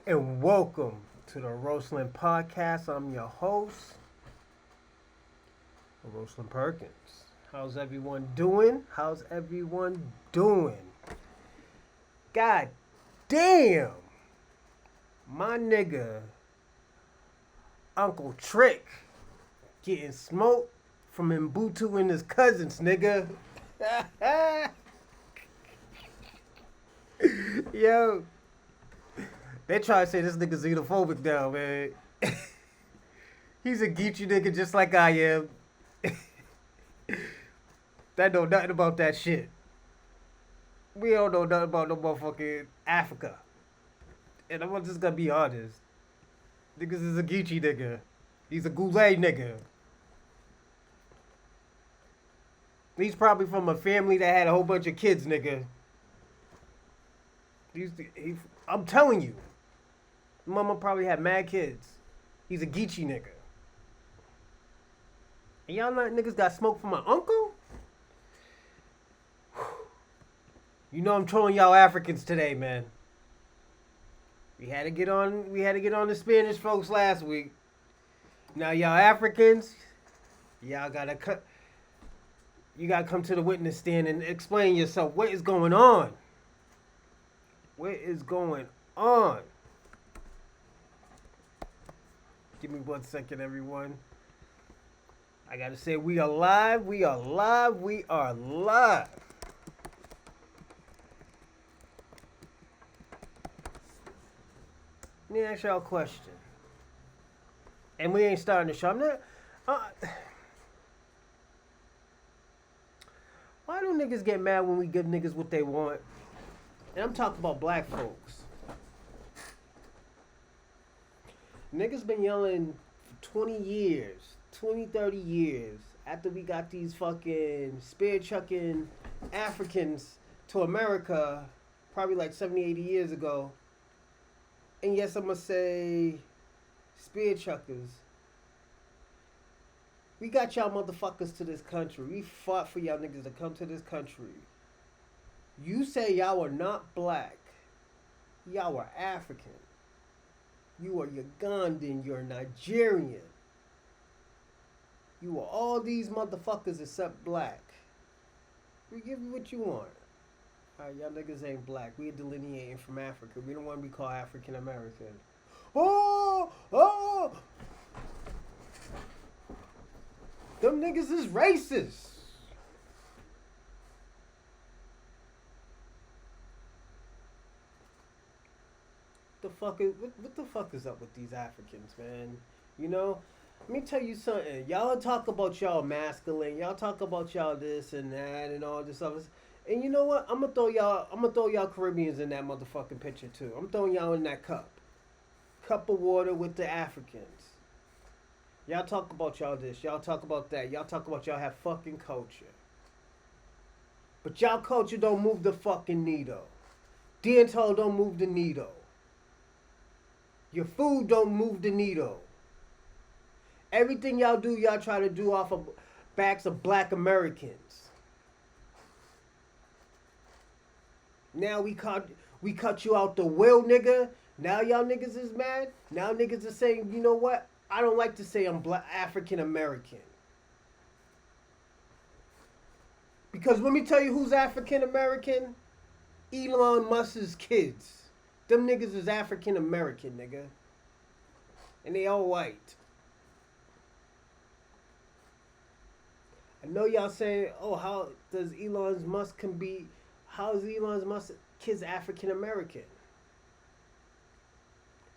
And welcome to the Oroshalin podcast. I'm your host, Oroshalin Perkins. How's everyone doing? How's everyone doing? God damn, my nigga, Uncle Trick, getting smoked from Mbutu and his cousins, nigga. Yo, they try to say this nigga xenophobic now, man. He's a Geechee nigga just like I am. That know nothing about that shit. We don't know nothing about no motherfucking Africa. And I'm just gonna be honest. Niggas is a Geechee nigga. He's a Goulet nigga. He's probably from a family that had a whole bunch of kids, nigga. I'm telling you. Mama probably had mad kids. He's a Geechee nigga. And y'all not niggas got smoked from my uncle? You know I'm trolling y'all Africans today, man. We had to get on the Spanish folks last week. Now y'all Africans, y'all gotta cut. You gotta come to the witness stand and explain yourself. What is going on? What is going on? Give me 1 second, everyone. I gotta say, we are live. We are live. We are live. Let me ask y'all a question. And we ain't starting the show. I'm not. Why do niggas get mad when we give niggas what they want? And I'm talking about black folks. Niggas been yelling for 20 years, 20, 30 years after we got these fucking spear chucking Africans to America probably like 70, 80 years ago. And yes, I'm going to say spear chuckers. We got y'all motherfuckers to this country. We fought for y'all niggas to come to this country. You say y'all are not black. Y'all are African. You are Ugandan. You're Nigerian. You are all these motherfuckers except black. We give you what you want. Alright, y'all niggas ain't black. We are delineating from Africa. We don't want to be called African American. Oh! Them niggas is racist. What the fuck is up with these Africans, man? You know? Let me tell you something. Y'all talk about y'all masculine. Y'all talk about y'all this and that and all this other. And you know what? I'm gonna throw y'all Caribbeans in that motherfucking picture too. I'm throwing y'all in that cup. Cup of water with the Africans. Y'all talk about y'all this. Y'all talk about that. Y'all talk about y'all have fucking culture. But y'all culture don't move the fucking needle. Dental don't move the needle. Your food don't move the needle. Everything y'all do, y'all try to do off of backs of black Americans. Now we cut you out the will, nigga. Now y'all niggas is mad. Now niggas are saying, you know what? I don't like to say I'm black African American. Because let me tell you who's African American. Elon Musk's kids. Them niggas is African American, nigga. And they all white. I know y'all saying, oh, how is Elon Musk kids African American?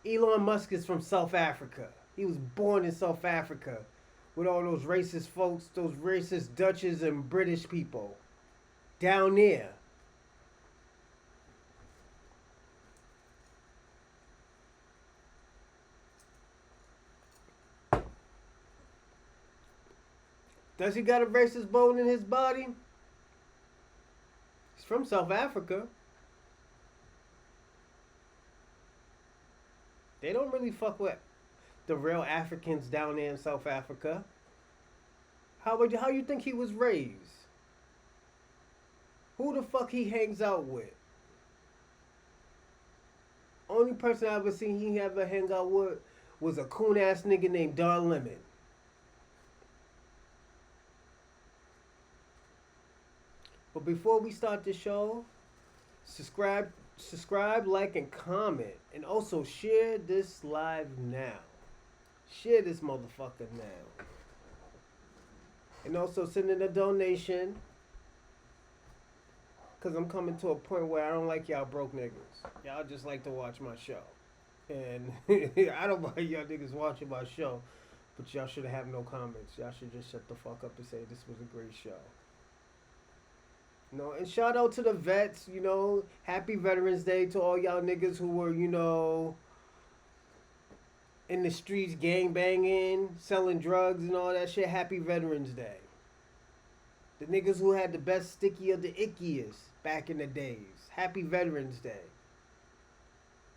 Elon Musk is from South Africa. He was born in South Africa with all those racist folks, those racist Dutches and British people down there. Does he got a racist bone in his body? He's from South Africa. They don't really fuck with the real Africans down there in South Africa. How you think he was raised? Who the fuck he hangs out with? Only person I ever seen he ever hang out with was a coon ass nigga named Don Lemon. But before we start the show, subscribe, like, and comment, and also share this live now. Share this motherfucker now, and also send in a donation. Cause I'm coming to a point where I don't like y'all broke niggas. Y'all just like to watch my show, and I don't mind y'all niggas watching my show, but y'all should have no comments. Y'all should just shut the fuck up and say this was a great show. You know, and shout out to the vets. You know, happy Veterans Day to all y'all niggas who were, you know, in the streets gang banging, selling drugs and all that shit. Happy Veterans Day. The niggas who had the best sticky of the ickiest back in the days. Happy Veterans Day.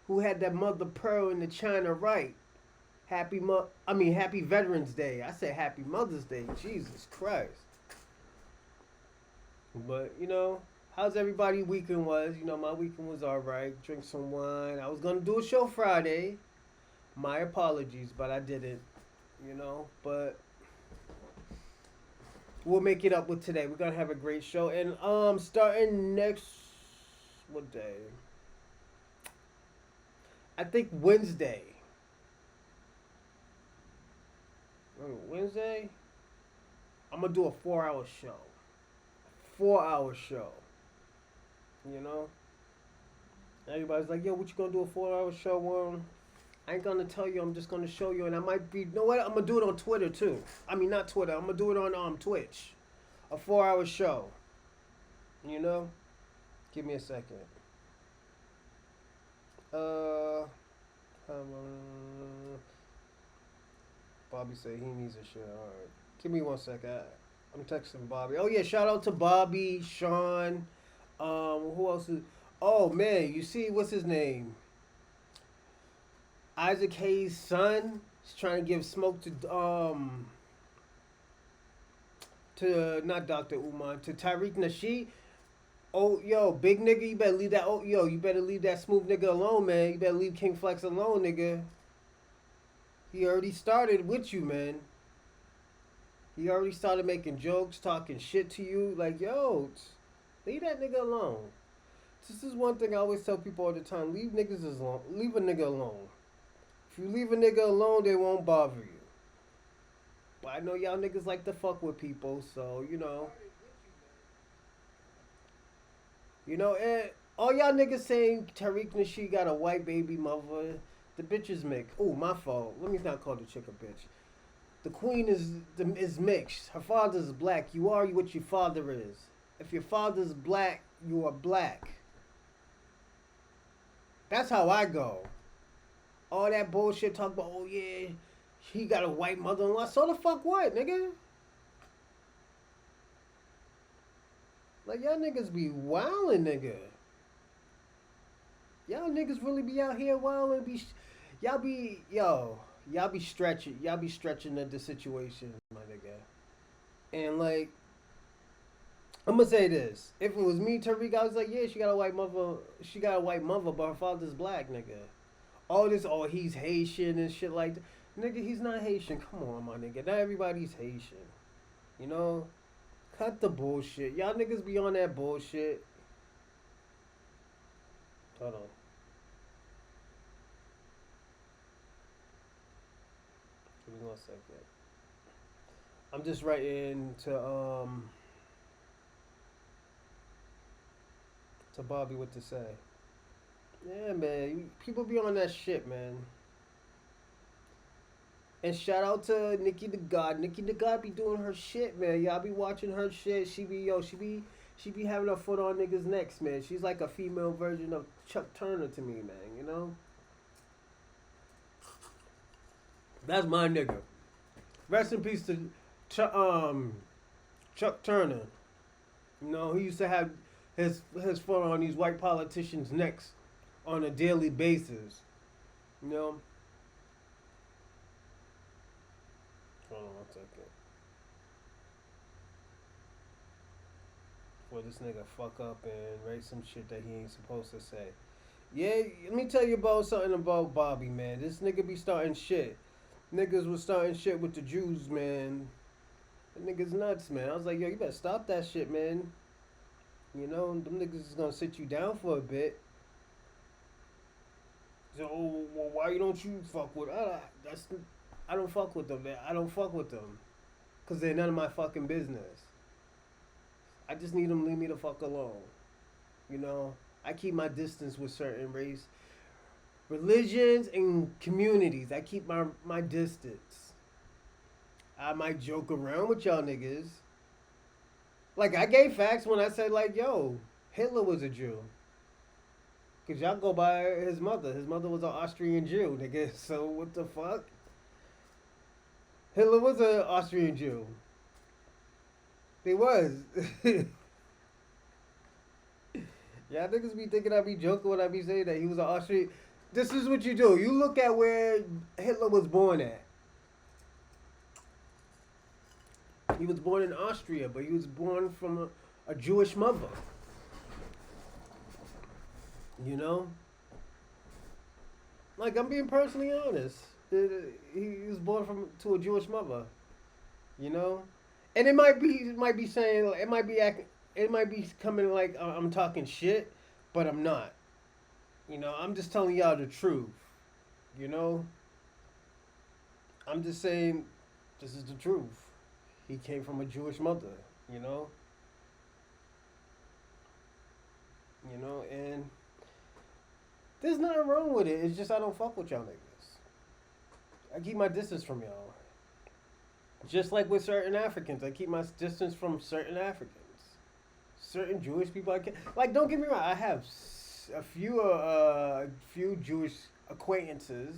Who had that mother pearl in the China right. Happy Veterans Day. I said Happy Mother's Day. Jesus Christ. But, you know, how's everybody weekend was? You know, my weekend was alright. Drink some wine. I was gonna do a show Friday. My apologies, but I didn't. You know, but we'll make it up with today. We're gonna have a great show. And starting next what day? I think Wednesday. Wednesday? I'm gonna do a 4-hour show. 4-hour show. You know? Everybody's like, yo, what you gonna do a 4-hour show on? I ain't gonna tell you, I'm just gonna show you, and I might be, you know what, I'm gonna do it on Twitter too. I mean, not Twitter, I'm gonna do it on Twitch. A 4-hour show. You know? Give me a second. Bobby said he needs a shit. Alright. Give me 1 second. I'm texting Bobby. Oh yeah, shout out to Bobby, Sean. Who else is? Oh man, you see what's his name? Isaac Hayes' son is trying to give smoke to not Dr. Umar, to Tariq Nasheed. Oh yo, big nigga, you better leave that. Oh yo, you better leave that smooth nigga alone, man. You better leave King Flex alone, nigga. He already started with you, man. He already started making jokes, talking shit to you. Like, yo, leave that nigga alone. This is one thing I always tell people all the time. Leave niggas alone. Leave a nigga alone. If you leave a nigga alone, they won't bother you. But I know y'all niggas like to fuck with people, so, you know. You know, all y'all niggas saying Tariq Nasheed got a white baby mother. The bitch is mixed. Oh, my fault. Let me not call the chick a bitch. The queen is mixed. Her father's black. You are what your father is. If your father's black, you are black. That's how I go. All that bullshit talk about, oh yeah, he got a white mother-in-law. So the fuck what, nigga? Like, y'all niggas be wildin', nigga. Y'all niggas really be out here wildin'. Y'all be stretching. Y'all be stretching the situation, my nigga. And like, I'm gonna say this. If it was me, Tariq, I was like, yeah, she got a white mother. She got a white mother, but her father's black, nigga. All this, oh, he's Haitian and shit like that. Nigga, he's not Haitian. Come on, my nigga. Not everybody's Haitian. You know? Cut the bullshit. Y'all niggas be on that bullshit. Hold on. Give me 1 second. I'm just writing to Bobby what to say. Yeah, man. People be on that shit, man. And shout out to Nikki the God. Nikki the God be doing her shit, man. Y'all be watching her shit. She be having her foot on niggas' necks, man. She's like a female version of Chuck Turner to me, man. You know. That's my nigga. Rest in peace to Chuck Turner. You know, he used to have his foot on these white politicians' necks on a daily basis. You know. Hold on 1 second. Before this nigga fuck up and write some shit that he ain't supposed to say. Yeah, let me tell you about something about Bobby, man. This nigga be starting shit. Niggas was starting shit with the Jews, man. That nigga's nuts, man. I was like, yo, you better stop that shit, man. You know, them niggas is gonna sit you down for a bit. So, oh, well, why don't you fuck with? I don't fuck with them, man. I don't fuck with them, cause they're none of my fucking business. I just need them to leave me the fuck alone. You know, I keep my distance with certain religions, and communities. I keep my distance. I might joke around with y'all niggas. Like I gave facts when I said like, yo, Hitler was a Jew. Cause y'all go by his mother. His mother was an Austrian Jew, nigga. So what the fuck? Hitler was an Austrian Jew. He was. Y'all niggas be thinking I be joking when I be saying that he was an Austrian. This is what you do. You look at where Hitler was born at. He was born in Austria, but he was born from a Jewish mother. You know? Like, I'm being personally honest. He was born to a Jewish mother. You know? And it might be saying, it might be coming like I'm talking shit, but I'm not. You know, I'm just telling y'all the truth. You know? I'm just saying, this is the truth. He came from a Jewish mother, you know? You know, and there's nothing wrong with it. It's just I don't fuck with y'all niggas. I keep my distance from y'all. Just like with certain Africans, I keep my distance from certain Africans. Certain Jewish people, I can't. Like, don't get me wrong. I have a few Jewish acquaintances.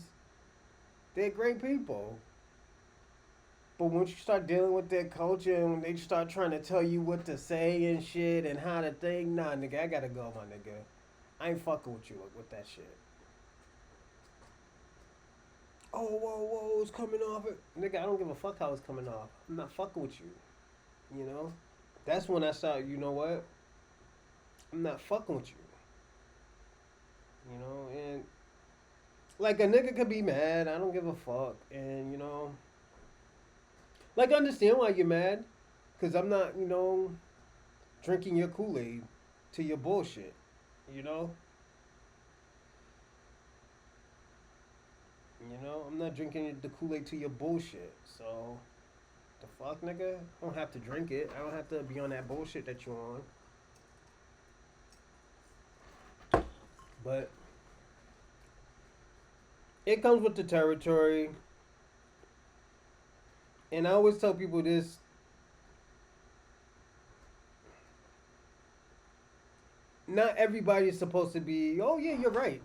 They're great people. But once you start dealing with their culture and they start trying to tell you what to say and shit and how to think, nah, nigga, I gotta go, my nigga. I ain't fucking with you with that shit. Oh, whoa, it's coming off. Nigga, I don't give a fuck how it's coming off. I'm not fucking with you. You know? That's when I start, you know what? I'm not fucking with you. You know, and like a nigga could be mad. I don't give a fuck. And, you know, like I understand why you're mad. Because I'm not, you know, drinking your Kool-Aid to your bullshit. You know? You know, I'm not drinking the Kool-Aid to your bullshit. So, the fuck, nigga? I don't have to drink it. I don't have to be on that bullshit that you're on. But it comes with the territory. And I always tell people this. Not everybody is supposed to be, oh yeah, you're right.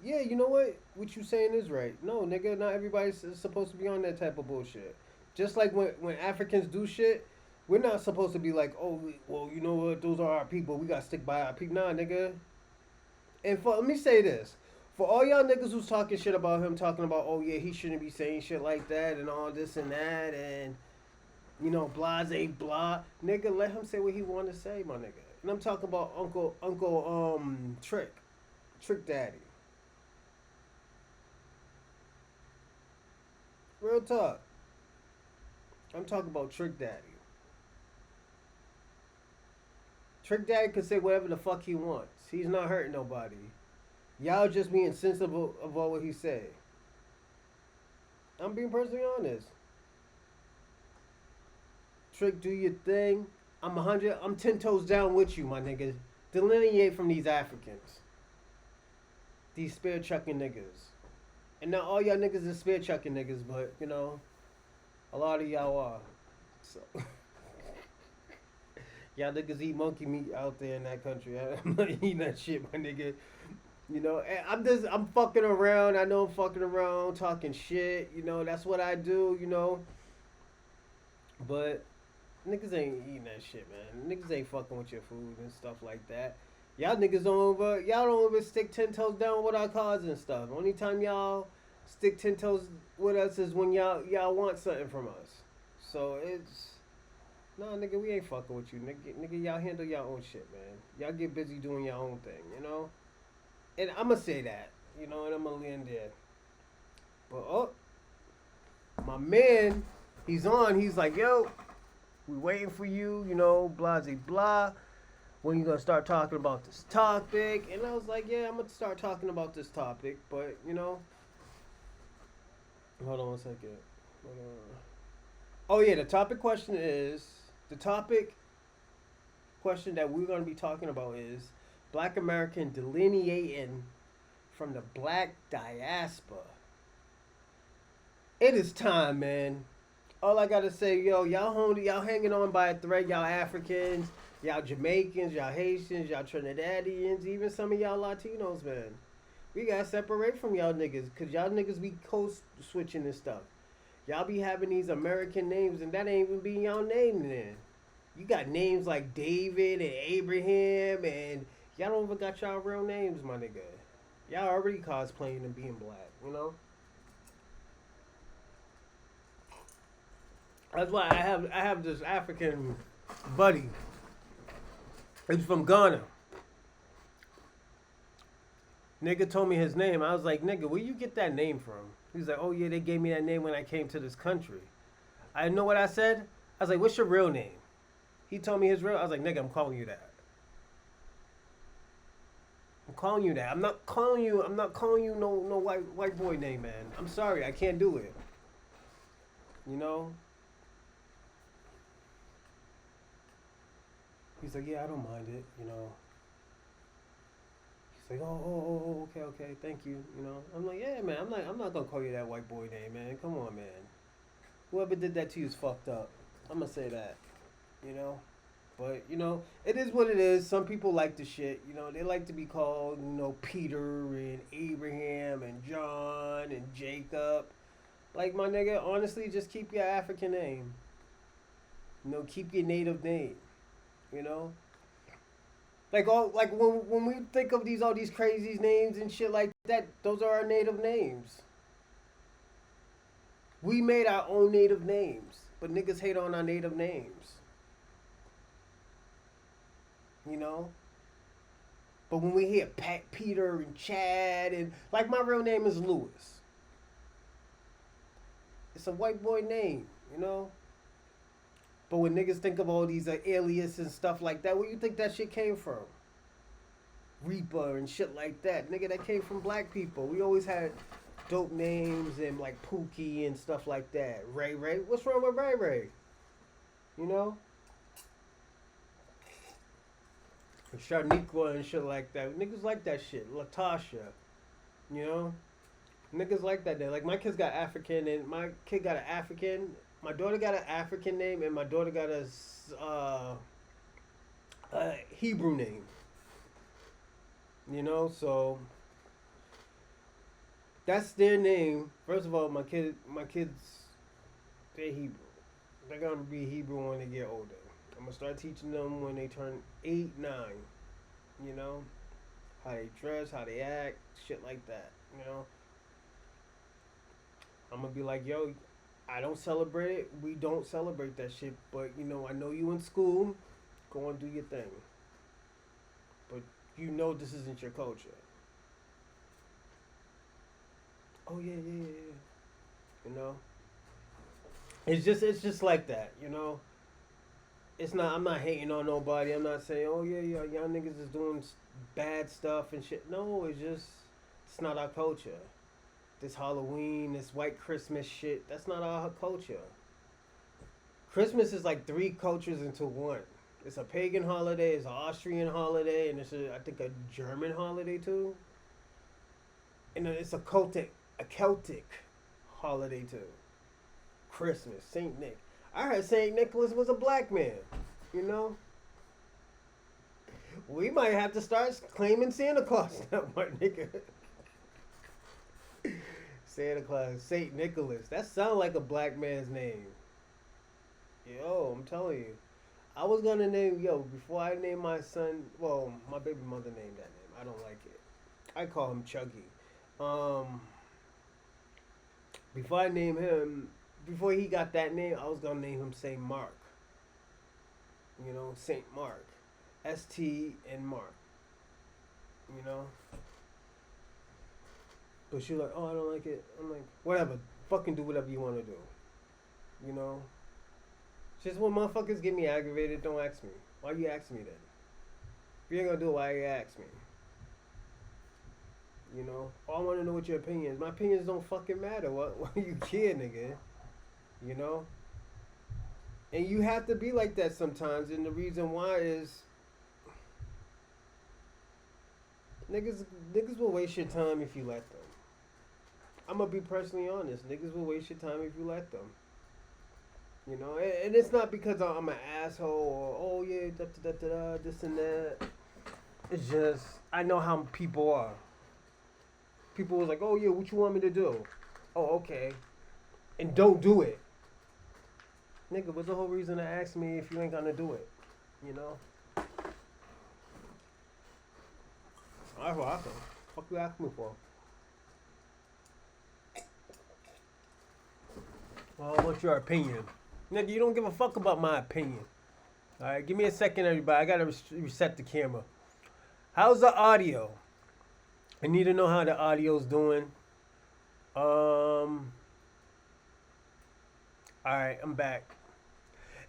Yeah, you know what? What you saying is right. No, nigga, not everybody's supposed to be on that type of bullshit. Just like when Africans do shit, we're not supposed to be like, oh, well, you know what? Those are our people. We gotta stick by our people. Nah, nigga. And let me say this. For all y'all niggas who's talking shit about him, talking about, oh yeah, he shouldn't be saying shit like that and all this and that and, you know, blase blah. Nigga, let him say what he want to say, my nigga. And I'm talking about Uncle Trick Daddy. Real talk. I'm talking about Trick Daddy. Trick Daddy can say whatever the fuck he wants. He's not hurting nobody. Y'all just being sensitive of all what he say. I'm being personally honest. Trick, do your thing. I'm 10 toes down with you, my nigga. Delineate from these Africans. These spear chucking niggas. And not all y'all niggas is spear chucking niggas, but, you know, a lot of y'all are. So, y'all niggas eat monkey meat out there in that country. I'm not eating that shit, my nigga. You know, I'm fucking around. I know I'm fucking around, talking shit. You know, that's what I do, you know. But niggas ain't eating that shit, man. Niggas ain't fucking with your food and stuff like that. Y'all niggas y'all don't even stick 10 toes down with our cars and stuff. Only time y'all stick 10 toes with us is when y'all want something from us. So Nah, nigga, we ain't fucking with you, nigga. Y'all handle your own shit, man. Y'all get busy doing your own thing, you know. And I'ma say that, you know, and I'ma land there. But oh, my man, he's on. He's like, yo, we waiting for you, you know, blah, blah, blah. When you gonna start talking about this topic? And I was like, yeah, I'm gonna start talking about this topic, but you know, hold on one second. Hold on. Oh yeah, the topic question that we're gonna be talking about is Black American delineating from the Black Diaspora. It is time, man. All I gotta say, yo, y'all hanging on by a thread, y'all Africans, y'all Jamaicans, y'all Haitians, y'all Trinidadians, even some of y'all Latinos, man. We gotta separate from y'all niggas, cause y'all niggas be code switching and stuff. Y'all be having these American names, and that ain't even be y'all name then. You got names like David and Abraham, and y'all don't even got y'all real names, my nigga. Y'all already cosplaying and being black, you know. That's why I have this African buddy. He's from Ghana. Nigga told me his name. I was like, nigga, where you get that name from? He's like, oh yeah, they gave me that name when I came to this country. I know what I said. I was like, what's your real name? He told me his real. I was like, nigga, I'm calling you that. I'm calling you that. I'm not calling you. I'm not calling you no white boy name, man. I'm sorry, I can't do it. You know. He's like, yeah, I don't mind it. You know. He's like, okay, thank you. You know. I'm like, yeah, man. I'm not gonna call you that white boy name, man. Come on, man. Whoever did that to you is fucked up. I'm gonna say that. You know. But, you know, it is what it is. Some people like the shit. You know, they like to be called, you know, Peter and Abraham and John and Jacob. Like, my nigga, honestly, just keep your African name. You know, keep your native name. You know? Like when we think of all these crazy names and shit like that, those are our native names. We made our own native names. But niggas hate on our native names. You know? But when we hear Pat, Peter, and Chad, and like my real name is Lewis. It's a white boy name, you know? But when niggas think of all these aliases and stuff like that, where you think that shit came from? Reaper and shit like that. Nigga, that came from black people. We always had dope names and like Pookie and stuff like that. Ray Ray. What's wrong with Ray Ray? You know? Shaniqua and shit like that. Niggas like that shit. Latasha. You know? Niggas like that. Like my kids got African and my kid got an African. My daughter got an African name and my daughter got a Hebrew name. You know, so that's their name. First of all, my kids, they're Hebrew. They're gonna be Hebrew when they get older. I'm gonna start teaching them when they turn 8, 9. You know, how they dress, how they act, shit like that. You know, I'm gonna be like, yo, I don't celebrate it. We don't celebrate that shit. But you know, I know you in school. Go and do your thing. But you know this isn't your culture. Oh yeah. You know, it's just like that. You know. It's not. I'm not hating on nobody. I'm not saying, oh yeah, y'all niggas is doing bad stuff and shit. No, it's not our culture. This Halloween, this white Christmas shit. That's not our culture. Christmas is like 3 cultures into one. It's a pagan holiday, it's an Austrian holiday, and I think a German holiday too. And then it's a Celtic holiday too. Christmas, Saint Nick. I heard Saint Nicholas was a black man. You know, we might have to start claiming Santa Claus now, my nigga. Santa Claus, Saint Nicholas. That sounds like a black man's name. Yo, I'm telling you. I was gonna name before I name my son. Well, my baby mother named that name. I don't like it. I call him Chuggy. Before I name him, before he got that name, I was gonna name him Saint Mark. You know, Saint Mark, ST and Mark. You know, but she's like, oh, I don't like it. I'm like, whatever. Fucking do whatever you want to do. You know, just when motherfuckers get me aggravated, don't ask me. Why you ask me then? If you ain't gonna do it, why you ask me? You know, I want to know what your opinion is. My opinions don't fucking matter. What you care, nigga? You know, and you have to be like that sometimes. And the reason why is niggas will waste your time if you let them. I'm gonna be personally honest. Niggas will waste your time if you let them. You know, and it's not because I'm an asshole or oh yeah, da da da da, this and that. It's just I know how people are. People was like, oh yeah, what you want me to do? Oh okay, and don't do it. Nigga, what's the whole reason to ask me if you ain't gonna do it? You know. That's what I thought. Fuck you asking me for? Well, what's your opinion? Nigga, you don't give a fuck about my opinion. Alright, give me a second, everybody. I gotta reset the camera. How's the audio? I need to know how the audio's doing. Alright, I'm back.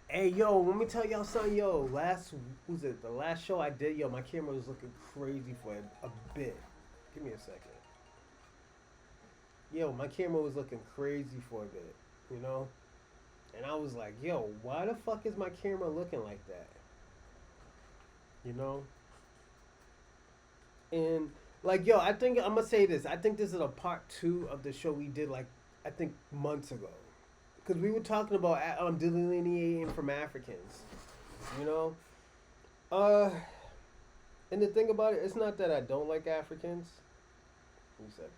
Hey, yo, let me tell y'all something, yo. The last show I did, yo, my camera was looking crazy for a bit. Give me a second. Yo, my camera was looking crazy for a bit, you know? And I was like, yo, why the fuck is my camera looking like that? You know? And, like, yo, I think, I'm gonna say this. I think this is a part 2 of the show we did, like, I think months ago. Because we were talking about delineating from Africans. You know? And the thing about it, it's not that I don't like Africans. Give me a second.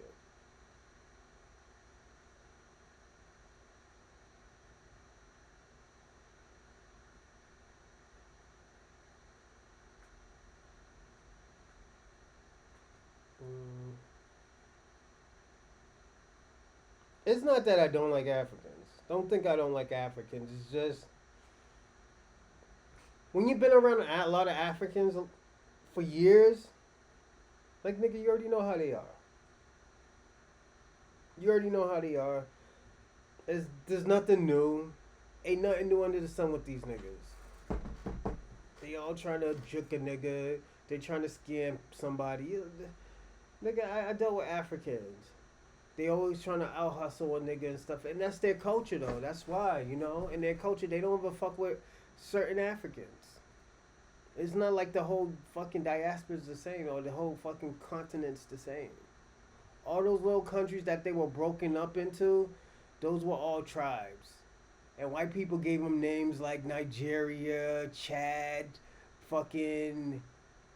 It's not that I don't like Africans. Don't think I don't like Africans. It's just when you've been around a lot of Africans for years, like nigga, you already know how they are. You already know how they are. There's nothing new. Ain't nothing new under the sun with these niggas. They all trying to juke a nigga. They trying to scam somebody. Nigga, I dealt with Africans. They always trying to out hustle a nigga and stuff, and that's their culture though. That's why, you know, in their culture they don't even fuck with certain Africans. It's not like the whole fucking diaspora is the same or the whole fucking continent's the same. All those little countries that they were broken up into, those were all tribes, and white people gave them names like Nigeria, Chad, fucking,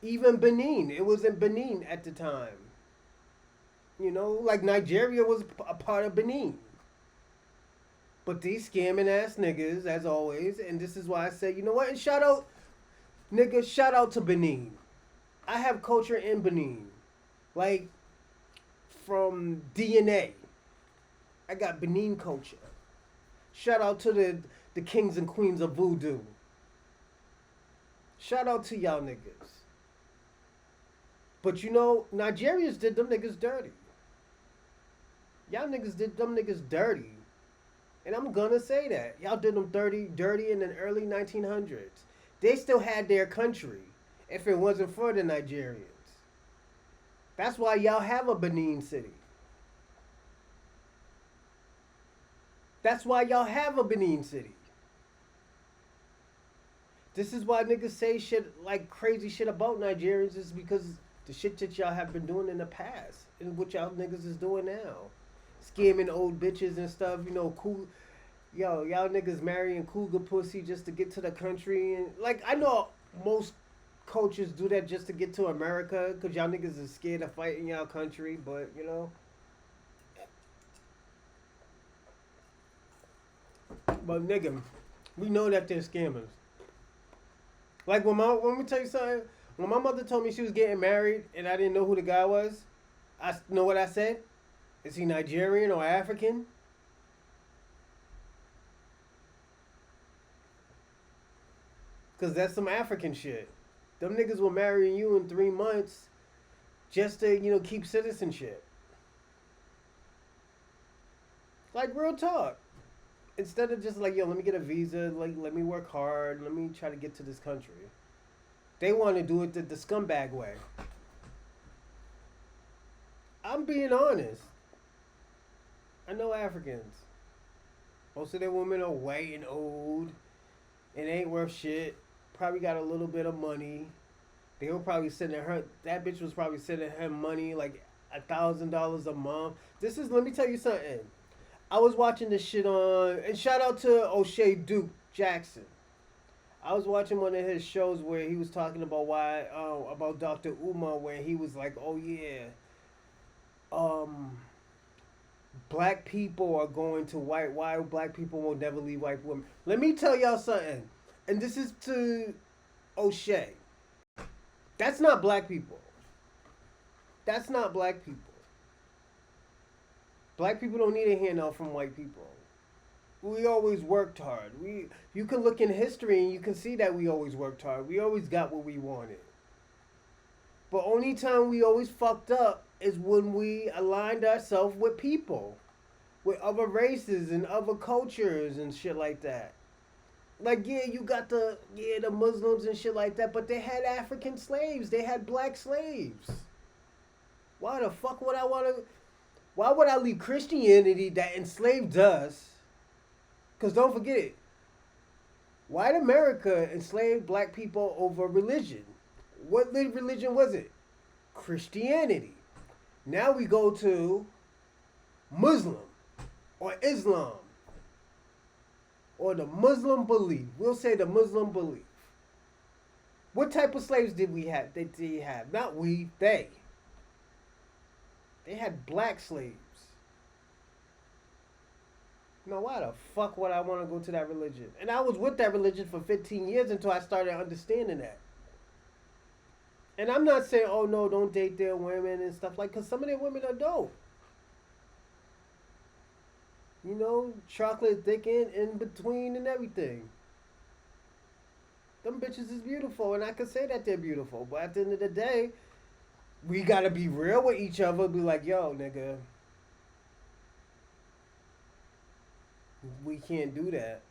even Benin. It was in Benin at the time. You know, like Nigeria was a part of Benin. But these scamming ass niggas, as always, and this is why I say, you know what? And shout out to Benin. I have culture in Benin. Like, from DNA. I got Benin culture. Shout out to the kings and queens of voodoo. Shout out to y'all niggas. But you know, Nigerians did them niggas dirty. Y'all niggas did them niggas dirty. And I'm gonna say that. Y'all did them dirty in the early 1900s. They still had their country if it wasn't for the Nigerians. That's why y'all have a Benin City. That's why y'all have a Benin City. This is why niggas say shit like crazy shit about Nigerians is because the shit that y'all have been doing in the past and what y'all niggas is doing now. Scamming old bitches and stuff, you know, cool. Yo, y'all niggas marrying cougar pussy just to get to the country. And like, I know most cultures do that just to get to America because y'all niggas is scared of fighting y'all country, but you know. But nigga, we know that they're scammers. Like when me tell you something, when my mother told me she was getting married and I didn't know who the guy was, I know what I said? Is he Nigerian or African? Cause that's some African shit. Them niggas will marry you in 3 months just to, keep citizenship. Like real talk. Instead of just like, yo, let me get a visa, like let me work hard, let me try to get to this country. They want to do it the scumbag way. I'm being honest. I know Africans. Most of their women are white and old and ain't worth shit. Probably got a little bit of money. They were probably sending her. That bitch was probably sending him money like $1,000 a month. Let me tell you something. I was watching this shit on, and shout out to O'Shea Duke Jackson. I was watching one of his shows where he was talking about about Dr. Umar, where he was like, oh yeah, black people are going to why black people will never leave white women. Let me tell y'all something, and this is to O'Shea. That's not black people. That's not black people. Black people don't need a handout from white people. We always worked hard. You can look in history and you can see that we always worked hard. We always got what we wanted. But only time we always fucked up is when we aligned ourselves with people, with other races and other cultures and shit like that. Like, yeah, you got the Muslims and shit like that, but they had African slaves. They had black slaves. Why the fuck would I want to... Why would I leave Christianity that enslaved us? Because don't forget it. White America enslaved black people over religion. What religion was it? Christianity. Now we go to Muslim or Islam or the Muslim belief. We'll say the Muslim belief. What type of slaves did we have? Did they have? Not we, they. They had black slaves. Now, why the fuck would I want to go to that religion? And I was with that religion for 15 years until I started understanding that. And I'm not saying, oh no, don't date their women and stuff like, because some of their women are dope. You know, chocolate thick in between and everything. Them bitches is beautiful, and I can say that they're beautiful. But at the end of the day, we gotta be real with each other. Be like, yo, nigga, we can't do that.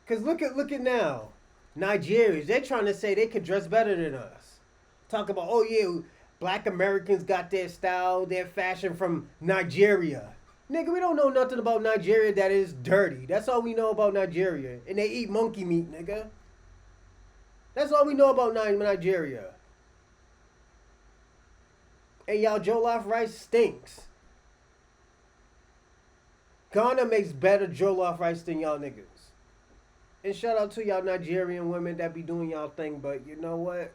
Cause look at now, Nigerians. They're trying to say they can dress better than us. Talk about, oh yeah, black Americans got their style, their fashion from Nigeria. Nigga, we don't know nothing about Nigeria that is dirty. That's all we know about Nigeria. And they eat monkey meat, nigga. That's all we know about Nigeria. And y'all jollof rice stinks. Ghana makes better jollof rice than y'all niggas. And shout out to y'all Nigerian women that be doing y'all thing, but you know what?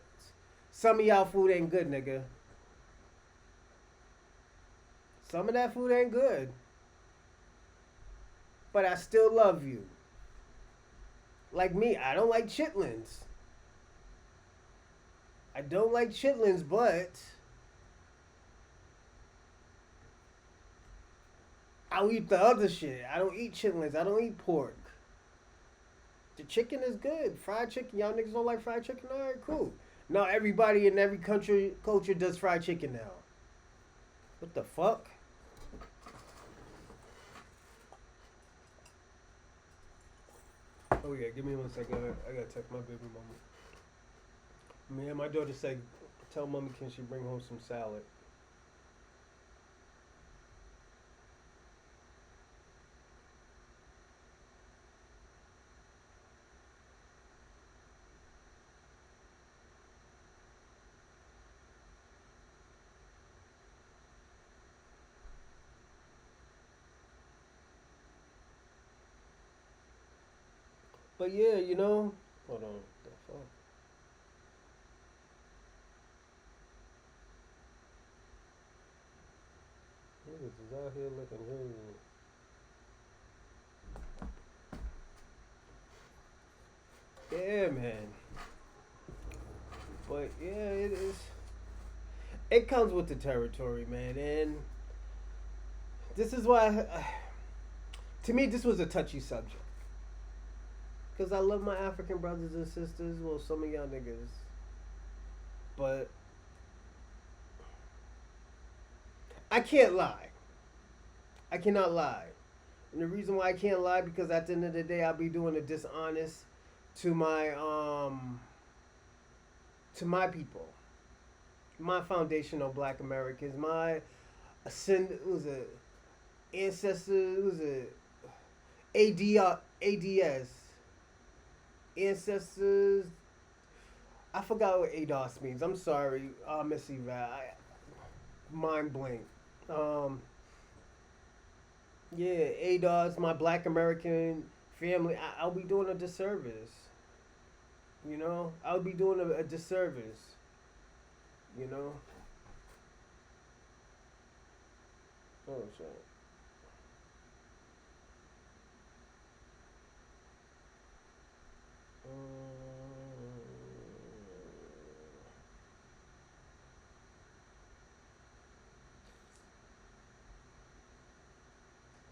Some of y'all food ain't good, nigga. Some of that food ain't good. But I still love you. Like me, I don't like chitlins. I don't like chitlins, but I'll eat the other shit. I don't eat chitlins. I don't eat pork. The chicken is good. Fried chicken. Y'all niggas don't like fried chicken? Alright, cool. Now everybody in every culture does fried chicken now. What the fuck? Oh yeah, give me 1 second. I gotta text my baby mama. Me and my daughter said, tell mommy can she bring home some salad. But yeah, you know, hold on, the fuck. Niggas is out here looking crazy. Yeah, man. But yeah, it is. It comes with the territory, man, and this is why. To me, this was a touchy subject. Cause I love my African brothers and sisters. Well, some of y'all niggas, but I can't lie. I cannot lie. And the reason why I can't lie because at the end of the day I'll be doing a dishonest to my people, my foundational Black Americans, my was it ancestors, was it ADS ancestors. I forgot what ADOS means. I'm sorry, Missy Val. Mind blank. Um, yeah, ADOS, my Black American family. I'll be doing a disservice. You know, I'll be doing a disservice. You know. Oh shit.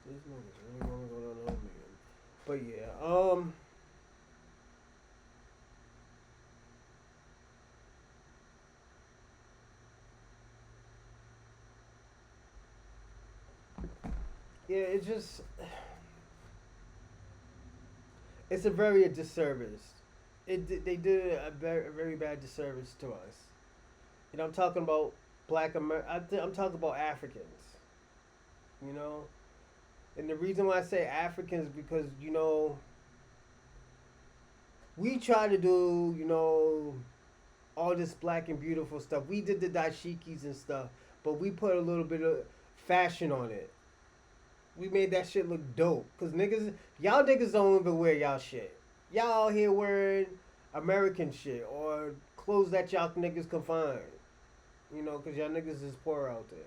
These niggas really want to go down on me. But yeah, yeah, it's a very disservice. They did a very bad disservice to us. And I'm talking about I'm talking about Africans. You know, and the reason why I say Africans because we try to do all this black and beautiful stuff. We did the dashikis and stuff, but we put a little bit of fashion on it. We made that shit look dope. Cause y'all niggas don't even wear y'all shit. Y'all out here wearing American shit or clothes that y'all niggas can find. Cause y'all niggas is poor out there.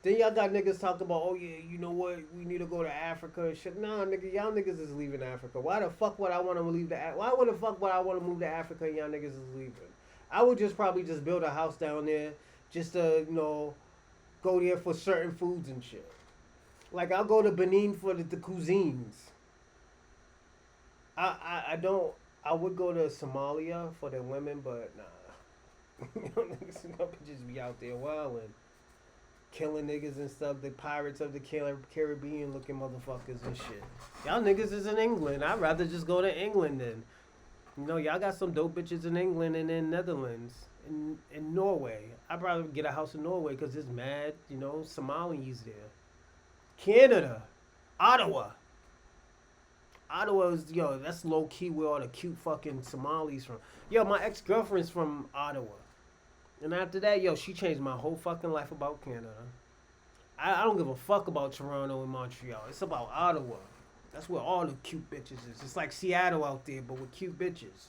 Then y'all got niggas talking about, oh yeah, you know what? We need to go to Africa and shit. Nah, nigga, y'all niggas is leaving Africa. Why the fuck would I want to leave Why would the fuck would I want to move to Africa and y'all niggas is leaving? I would just probably just build a house down there, just to go there for certain foods and shit. Like I'll go to Benin for the cuisines. I don't. I would go to Somalia for the women, but nah. Niggas just be out there wilding, killing niggas and stuff. The pirates of the Caribbean looking motherfuckers and shit. Y'all niggas is in England. I'd rather just go to England then. Y'all got some dope bitches in England and in Netherlands. In Norway. I'd rather get a house in Norway because it's mad, Somalis there. Canada. Ottawa. Ottawa is, that's low key where all the cute fucking Somalis from. Yo, my ex girlfriend's from Ottawa. And after that, she changed my whole fucking life about Canada. I don't give a fuck about Toronto and Montreal. It's about Ottawa. That's where all the cute bitches is. It's like Seattle out there, but with cute bitches.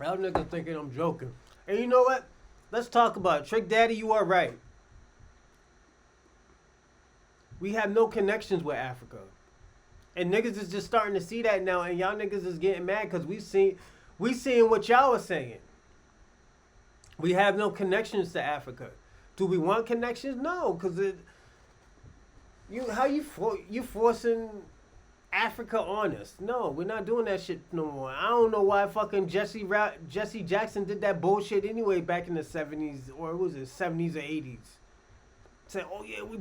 Y'all niggas thinking I'm joking. And you know what? Let's talk about it. Trick Daddy, you are right. We have no connections with Africa. And niggas is just starting to see that now, and y'all niggas is getting mad because we seeing what y'all are saying. We have no connections to Africa. Do we want connections? No, because you forcing Africa on us? No, we're not doing that shit no more. I don't know why fucking Jesse Jackson did that bullshit anyway back in the 70s, or was it 70s or 80s? Saying, oh yeah, we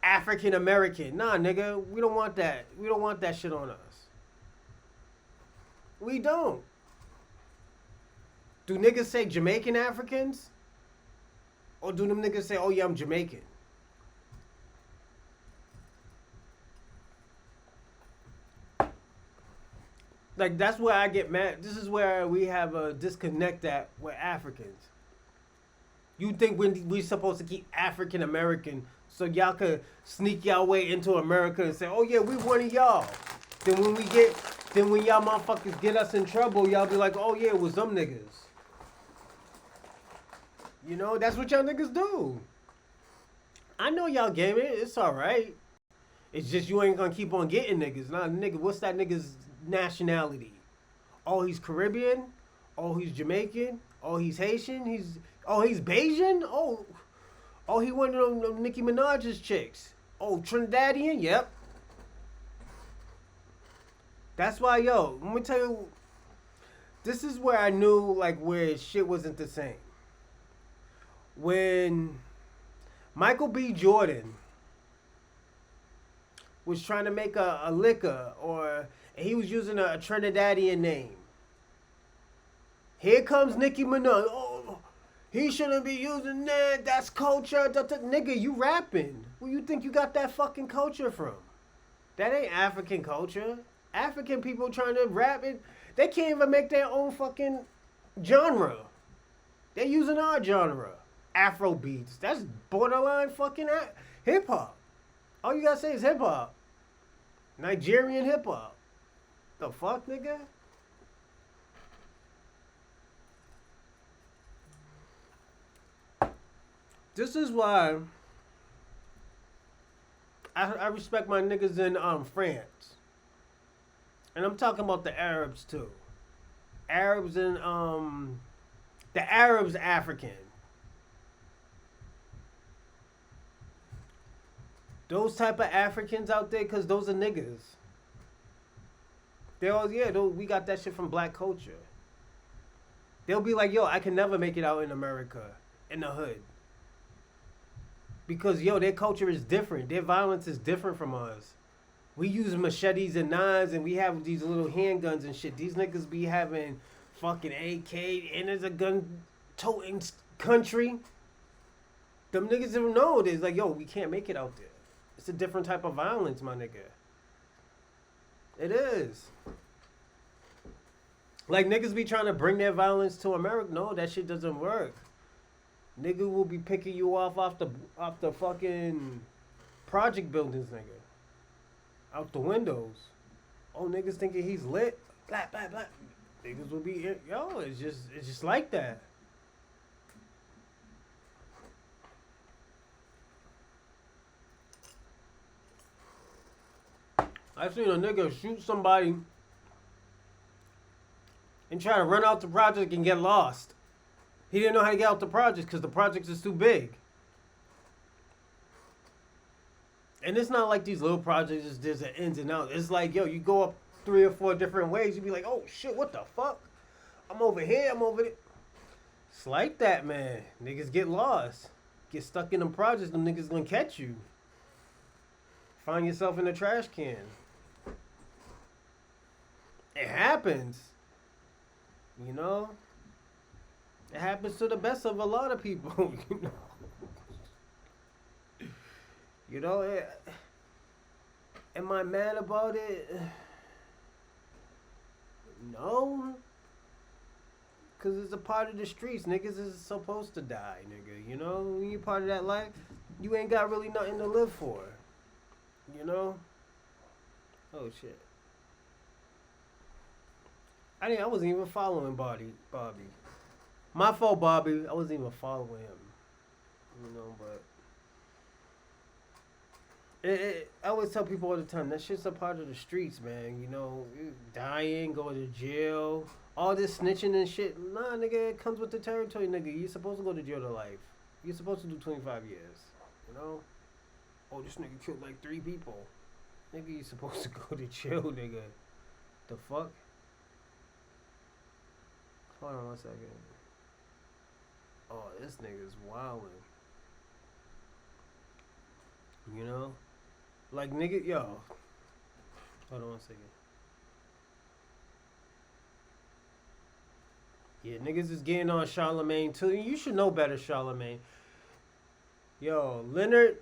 African American. Nah, nigga, we don't want that. We don't want that shit on us. We don't. Do niggas say Jamaican Africans? Or do them niggas say, oh yeah, I'm Jamaican? Like, that's where I get mad. This is where we have a disconnect at with Africans. You think we supposed to keep African American so y'all could sneak y'all way into America and say, oh yeah, we one of y'all. Then when y'all motherfuckers get us in trouble, y'all be like, oh yeah, it was them niggas. That's what y'all niggas do. I know y'all game it. It's alright. It's just you ain't gonna keep on getting niggas. Nah, nigga, what's that nigga's nationality? Oh, he's Caribbean? Oh, he's Jamaican? Oh, he's Haitian? He's Bayesian? Oh, he one of them Nicki Minaj's chicks. Oh, Trinidadian? Yep. That's why, yo, let me tell you, this is where I knew like where shit wasn't the same. When Michael B. Jordan was trying to make a liquor, or he was using a Trinidadian name. Here comes Nicki Minaj. Oh, he shouldn't be using that. That's culture. Nigga, you rapping. Where you think you got that fucking culture from? That ain't African culture. African people trying to rap it. They can't even make their own fucking genre. They're using our genre. Afro beats. That's borderline fucking hip hop. All you gotta say is hip hop. Nigerian hip hop. The fuck, nigga? This is why I respect my niggas in France. And I'm talking about the Arabs too. Arabs and the Arabs African. Those type of Africans out there, cause those are niggas. They all we got that shit from black culture. They'll be like, yo, I can never make it out in America, in the hood. Because, yo, their culture is different. Their violence is different from us. We use machetes and knives, and we have these little handguns and shit. These niggas be having fucking AK, and there's a gun-toting country. Them niggas don't know. It's like, yo, we can't make it out there. It's a different type of violence, my nigga. It is. Like, niggas be trying to bring their violence to America. No, that shit doesn't work. Nigga will be picking you off the fucking project buildings, nigga. Out the windows. Oh, niggas thinking he's lit. Blah, blah, blah. Niggas will be, yo, it's just like that. I seen a nigga shoot somebody and try to run out the project and get lost. He didn't know how to get out the projects because the projects is too big. And it's not like these little projects, there's an ins and outs. It's like, yo, you go up 3 or 4 different ways, you be like, oh shit, what the fuck? I'm over here, I'm over there. It's like that, man. Niggas get lost. Get stuck in them projects, them niggas gonna catch you. Find yourself in a trash can. It happens. You know? It happens to the best of a lot of people, you know. You know, am I mad about it? No. Because it's a part of the streets. Niggas is supposed to die, nigga. You know, when you part of that life, you ain't got really nothing to live for. You know? Oh, shit. I wasn't even following Bobby. My fault, Bobby. I wasn't even following him. You know, but I always tell people all the time, that shit's a part of the streets, man. You know, dying, going to jail, all this snitching and shit. Nah, nigga, it comes with the territory, nigga. You're supposed to go to jail to life. You're supposed to do 25 years. You know? Oh, this nigga killed like 3 people. Nigga, you supposed to go to jail, nigga. The fuck? Hold on 1 second. Oh, this nigga's wildin'. You know? Like, nigga, yo. Hold on 1 second. Yeah, niggas is getting on Charlemagne, too. You should know better, Charlemagne. Yo, Leonard,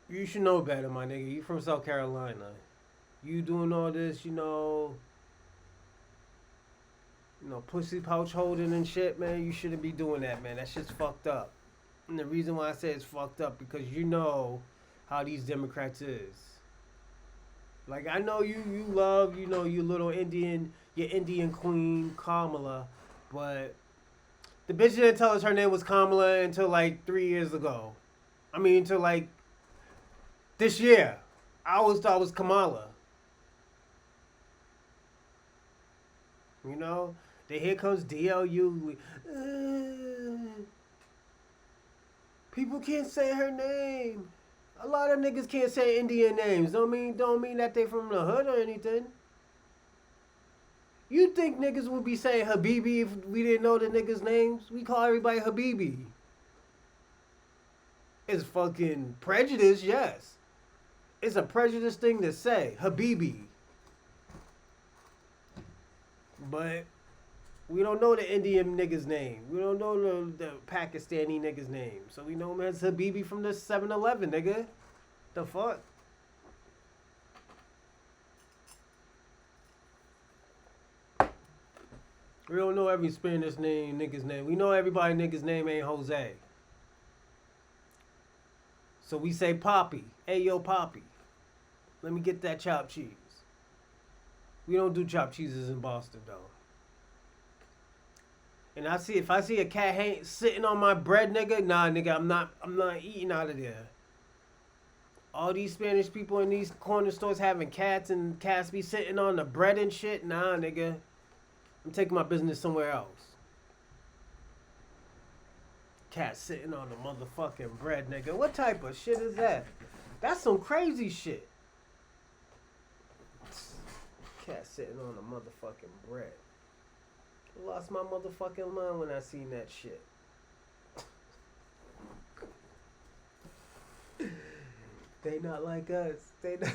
you should know better, my nigga. You from South Carolina. You doing all this, you know, pussy pouch holding and shit, man. You shouldn't be doing that, man. That shit's fucked up. And the reason why I say it's fucked up, because you know how these Democrats is. Like, I know you love, you know, your Indian queen, Kamala, but the bitch didn't tell us her name was Kamala until like 3 years ago. I mean, until like this year. I always thought it was Kamala. You know? Then here comes DLU. People can't say her name. A lot of niggas can't say Indian names. Don't mean that they from the hood or anything. You think niggas would be saying Habibi if we didn't know the niggas' names? We call everybody Habibi. It's fucking prejudice, yes. It's a prejudice thing to say, Habibi. But we don't know the Indian nigga's name. We don't know the Pakistani nigga's name. So we know him as Habibi from the 7-Eleven, nigga. The fuck? We don't know every Spanish nigga's name. We know everybody nigga's name ain't Jose. So we say Poppy. Hey, yo, Poppy. Let me get that chopped cheese. We don't do chopped cheeses in Boston, though. And if I see a cat sitting on my bread, nigga, nah, nigga, I'm not eating out of there. All these Spanish people in these corner stores having cats and cats be sitting on the bread and shit, nah, nigga. I'm taking my business somewhere else. Cat sitting on the motherfucking bread, nigga. What type of shit is that? That's some crazy shit. Cat sitting on the motherfucking bread. I lost my motherfucking mind when I seen that shit. They not like us. They not.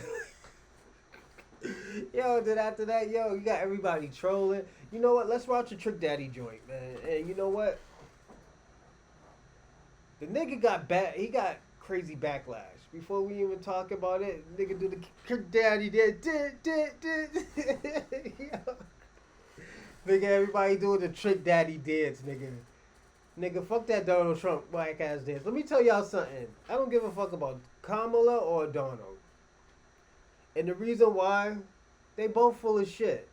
Yo, then after that, yo, you got everybody trolling. You know what? Let's watch a Trick Daddy joint, man. And you know what? The nigga he got crazy backlash. Before we even talk about it, nigga do the Trick Daddy did. Nigga, everybody doing the Trick Daddy dance, nigga. Nigga, fuck that Donald Trump black ass dance. Let me tell y'all something. I don't give a fuck about Kamala or Donald. And the reason why, they both full of shit.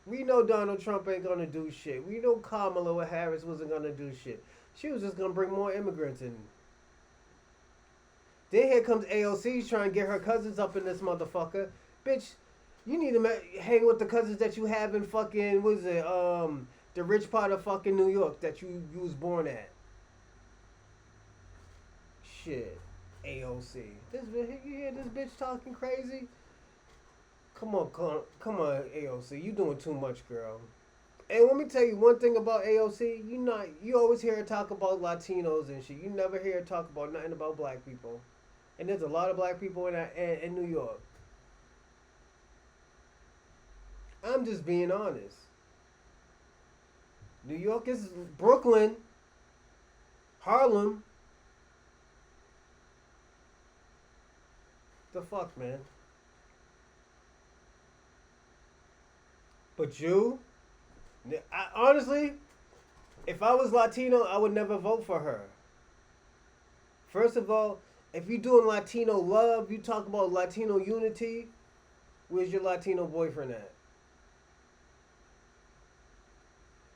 We know Donald Trump ain't gonna do shit. We know Kamala Harris wasn't gonna do shit. She was just gonna bring more immigrants in. Then here comes AOC trying to get her cousins up in this motherfucker. Bitch, you need to hang with the cousins that you have in fucking, what is it, the rich part of fucking New York that you was born at. Shit. AOC. You hear this bitch talking crazy? Come on, AOC. You doing too much, girl. And let me tell you one thing about AOC. You always hear her talk about Latinos and shit. You never hear her talk about nothing about black people. And there's a lot of black people in New York. I'm just being honest. New York is Brooklyn, Harlem. The fuck, man. But honestly, if I was Latino, I would never vote for her. First of all, if you're doing Latino love, you talk about Latino unity, where's your Latino boyfriend at?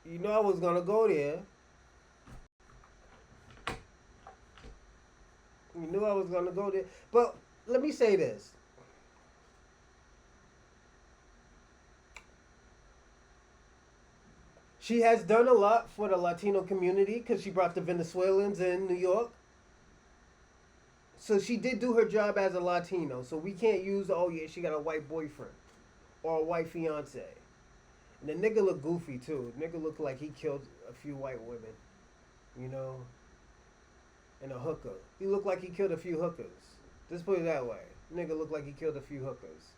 You know I was gonna go there. You knew I was gonna go there. But let me say this. She has done a lot for the Latino community because she brought the Venezuelans in New York. So she did do her job as a Latino. So we can't use, oh yeah, she got a white boyfriend or a white fiance. And the nigga look goofy too. The nigga look like he killed a few white women. You know? And a hooker. He looked like he killed a few hookers. Just put it that way. Nigga looked like he killed a few hookers.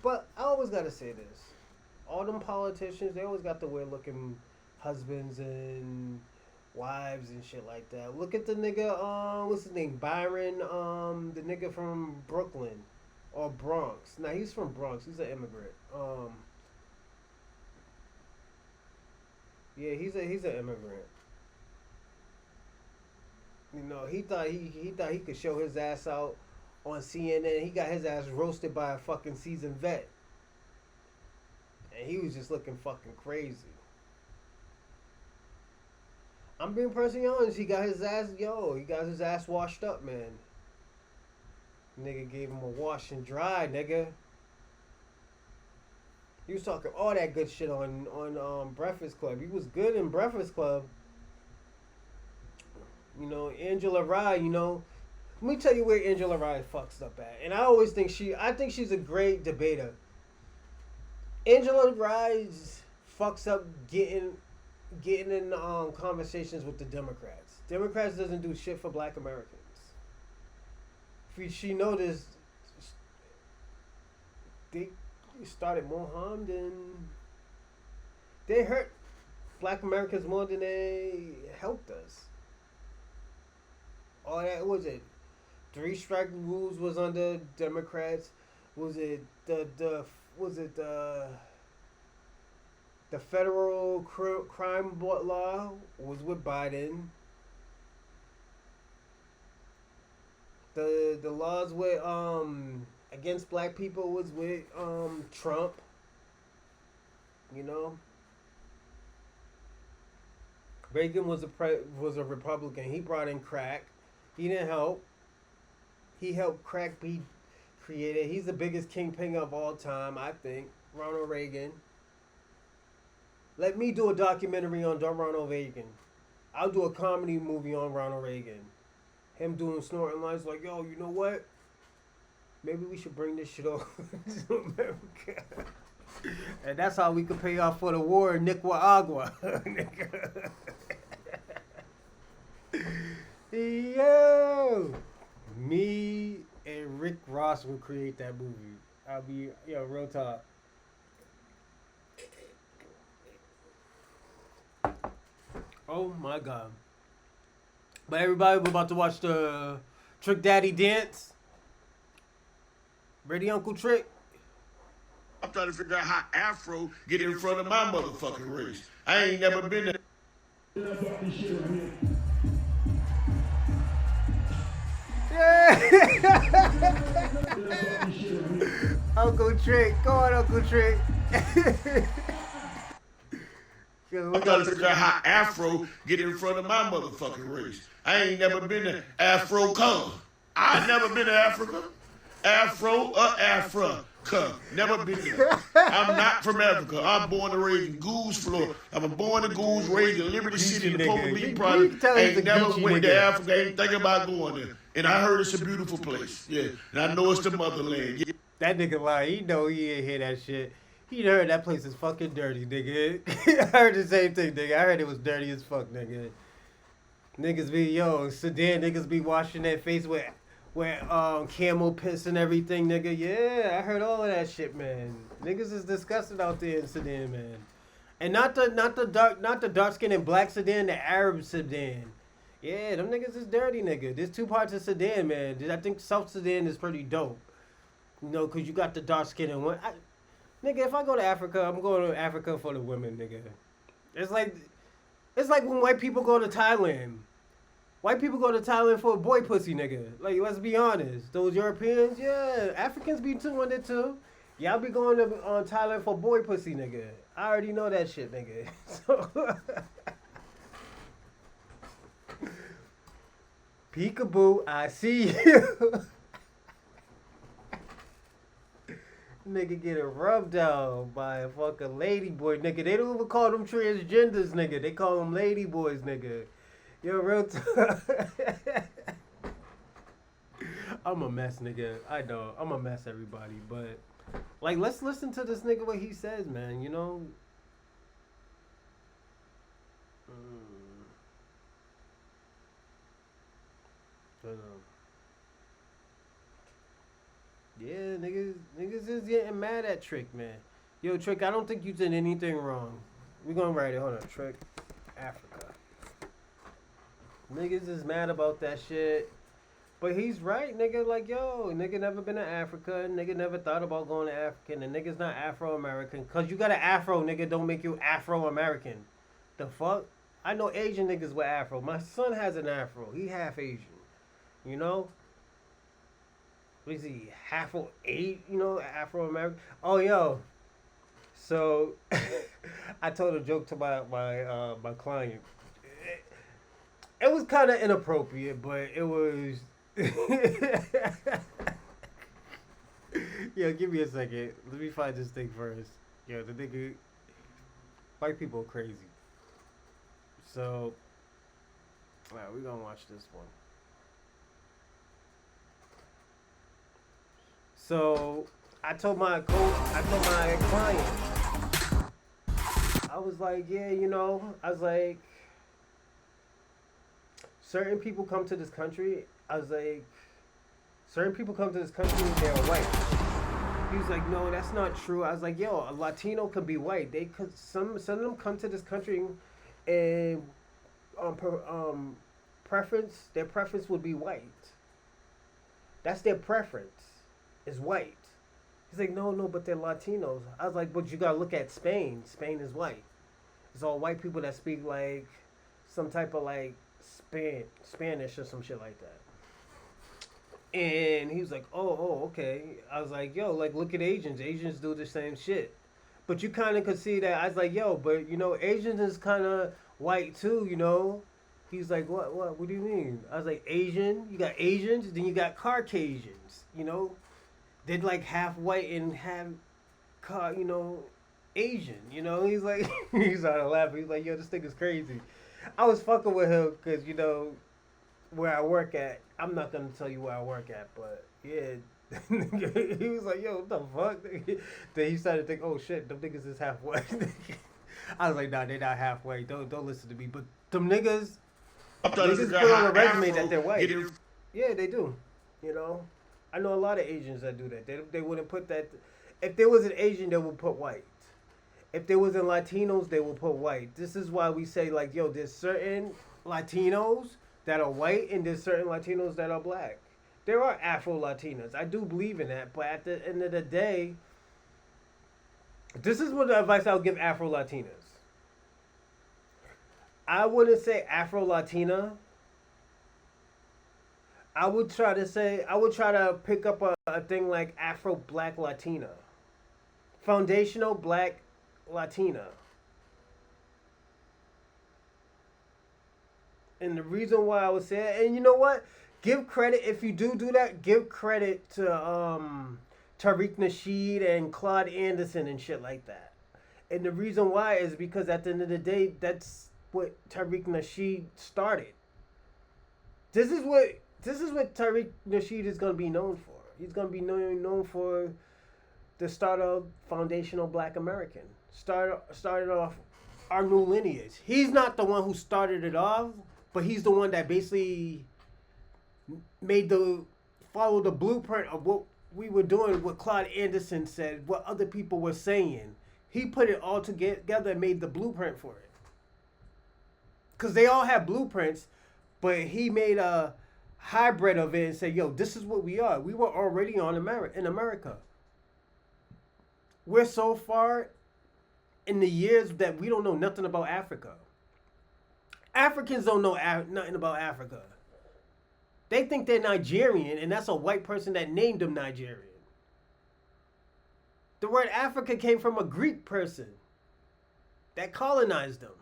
But I always gotta say this. All them politicians, they always got the weird looking husbands and wives and shit like that. Look at the nigga, what's his name? Byron, the nigga from Brooklyn. Or Bronx. Nah, he's from Bronx. He's an immigrant. Yeah, he's an immigrant. You know, he thought he could show his ass out on CNN. He got his ass roasted by a fucking seasoned vet. And he was just looking fucking crazy. I'm being personally honest. He got his ass washed up, man. Nigga gave him a wash and dry, nigga. He was talking all that good shit on Breakfast Club. He was good in Breakfast Club. You know, Angela Rye, you know, let me tell you where Angela Rye fucks up at. And I always think I think she's a great debater. Angela Rye fucks up getting in conversations with the Democrats. Democrats doesn't do shit for Black Americans. If she noticed, they started more harm than they hurt Black Americans more than they helped us. All that was it. Three strike rules was under Democrats. Was it the federal crime law was with Biden. The laws with against black people was with Trump. You know, Reagan was a Republican. He brought in crack. He didn't help. He helped crack be created. He's the biggest kingpin of all time, I think. Ronald Reagan. Let me do a documentary on Ronald Reagan. I'll do a comedy movie on Ronald Reagan. Him doing snorting lines like, yo, you know what? Maybe we should bring this shit over to America. And that's how we could pay off for the war in Nicaragua. Yo! Me and Rick Ross will create that movie. I'll be, real talk. Oh my God. But everybody, we're about to watch the Trick Daddy dance. Ready, Uncle Trick? I'm trying to figure out how Afro get in front of my motherfucking race. I ain't never been there. Uncle Trick. Go on, Uncle Trick. I'm trying to figure out how Afro get in front of my motherfucking race. I ain't never been to Afro color. I never been to Africa. Afro or Africa. Never been there. I'm not from Africa. I'm born and raised in Goose, Florida. I'm born in Goose, raised in Liberty City in the Pope Beach Project. Ain't never went to Africa. Ain't thinking about going there. And I heard it's a beautiful place. Yeah. And I know it's the motherland. Yeah. That nigga lie. He know he ain't hear that shit. He heard that place is fucking dirty, nigga. I heard the same thing, nigga. I heard it was dirty as fuck, nigga. Niggas be, Sudan niggas be washing their face with camel piss and everything, nigga. Yeah, I heard all of that shit, man. Niggas is disgusting out there in Sudan, man. And not the dark skin and black Sudan, the Arab Sudan. Yeah, them niggas is dirty, nigga. There's two parts of Sudan, man. I think South Sudan is pretty dope. Cause you got the dark skin and one. Nigga, if I go to Africa, I'm going to Africa for the women, nigga. It's like when white people go to Thailand. White people go to Thailand for a boy pussy, nigga. Like, let's be honest. Those Europeans, yeah, Africans be doing it too. Y'all be going to Thailand for boy pussy, nigga. I already know that shit, nigga. So, peekaboo, I see you. Nigga getting rubbed out by a fucking lady boy, nigga. They don't even call them transgenders, nigga. They call them lady boys, nigga. Yo, real talk. I'm a mess, nigga. I know. I'm a mess, everybody. But, like, let's listen to this nigga what he says, man. You know? Yeah, niggas is getting mad at Trick, man. Yo, Trick, I don't think you did anything wrong. We gonna write it. Hold on, Trick. Africa. Niggas is mad about that shit. But he's right, nigga. Like, yo, nigga never been to Africa. Nigga never thought about going to Africa. And nigga's not Afro-American. Because you got an Afro, nigga, don't make you Afro-American. The fuck? I know Asian niggas with Afro. My son has an Afro. He half Asian. You know? What is he? Half of 8, Afro-American? Oh, yo. So, I told a joke to my client. It was kind of inappropriate, but it was... Yo, give me a second. Let me find this thing first. Yo, the nigga... White people are crazy. So... All right, we're gonna watch this one. So I told my client, I was like, yeah, I was like, certain people come to this country. I was like, certain people come to this country and they're white. He was like, no, that's not true. I was like, yo, a Latino can be white. They could some of them come to this country and preference their preference would be white. That's their preference, is white. He's like, no, but they're Latinos. I was like, but you gotta look at Spain. Spain is white. It's all white people that speak like some type of like Spanish or some shit like that. And he was like, oh, okay. I was like, yo, like look at Asians. Asians do the same shit. But you kind of could see that. I was like, yo, but Asians is kind of white too. He's like, what do you mean? I was like, Asian. You got Asians, then you got Caucasians. They're like half white and half, Asian. He's like, he started laughing. He's like, yo, this thing is crazy. I was fucking with him because where I work at. I'm not gonna tell you where I work at, but yeah. He was like, yo, what the fuck? Then he started to think, oh shit, them niggas is halfway. I was like, nah, they're not halfway. Don't listen to me. But them niggas put on a resume that they're white. Yeah, they do. I know a lot of Asians that do that. They wouldn't put that. If there was an Asian, they would put white. If there wasn't Latinos, they would put white. This is why we say like, yo, there's certain Latinos that are white and there's certain Latinos that are black. There are Afro-Latinas. I do believe in that. But at the end of the day, this is what the advice I would give Afro-Latinas. I wouldn't say Afro-Latina. I would try to pick up a thing like Afro-Black Latina. Foundational Black Latina. And the reason why I would say it, and you know what? Give credit, if you do that, give credit to Tariq Nasheed and Claude Anderson and shit like that. And the reason why is because at the end of the day, that's what Tariq Nasheed started. This is what Tariq Nasheed is going to be known for. He's going to be known for the start of foundational Black American. Started off our new lineage. He's not the one who started it off, but he's the one that basically follow the blueprint of what we were doing, what Claude Anderson said, what other people were saying. He put it all together and made the blueprint for it. Because they all have blueprints, but he made a hybrid of it and said, yo, this is what we are. We were already in America. We're so far in the years that we don't know nothing about Africa. Africans don't know nothing about Africa. They think they're Nigerian, and that's a white person that named them Nigerian. The word Africa came from a Greek person that colonized them.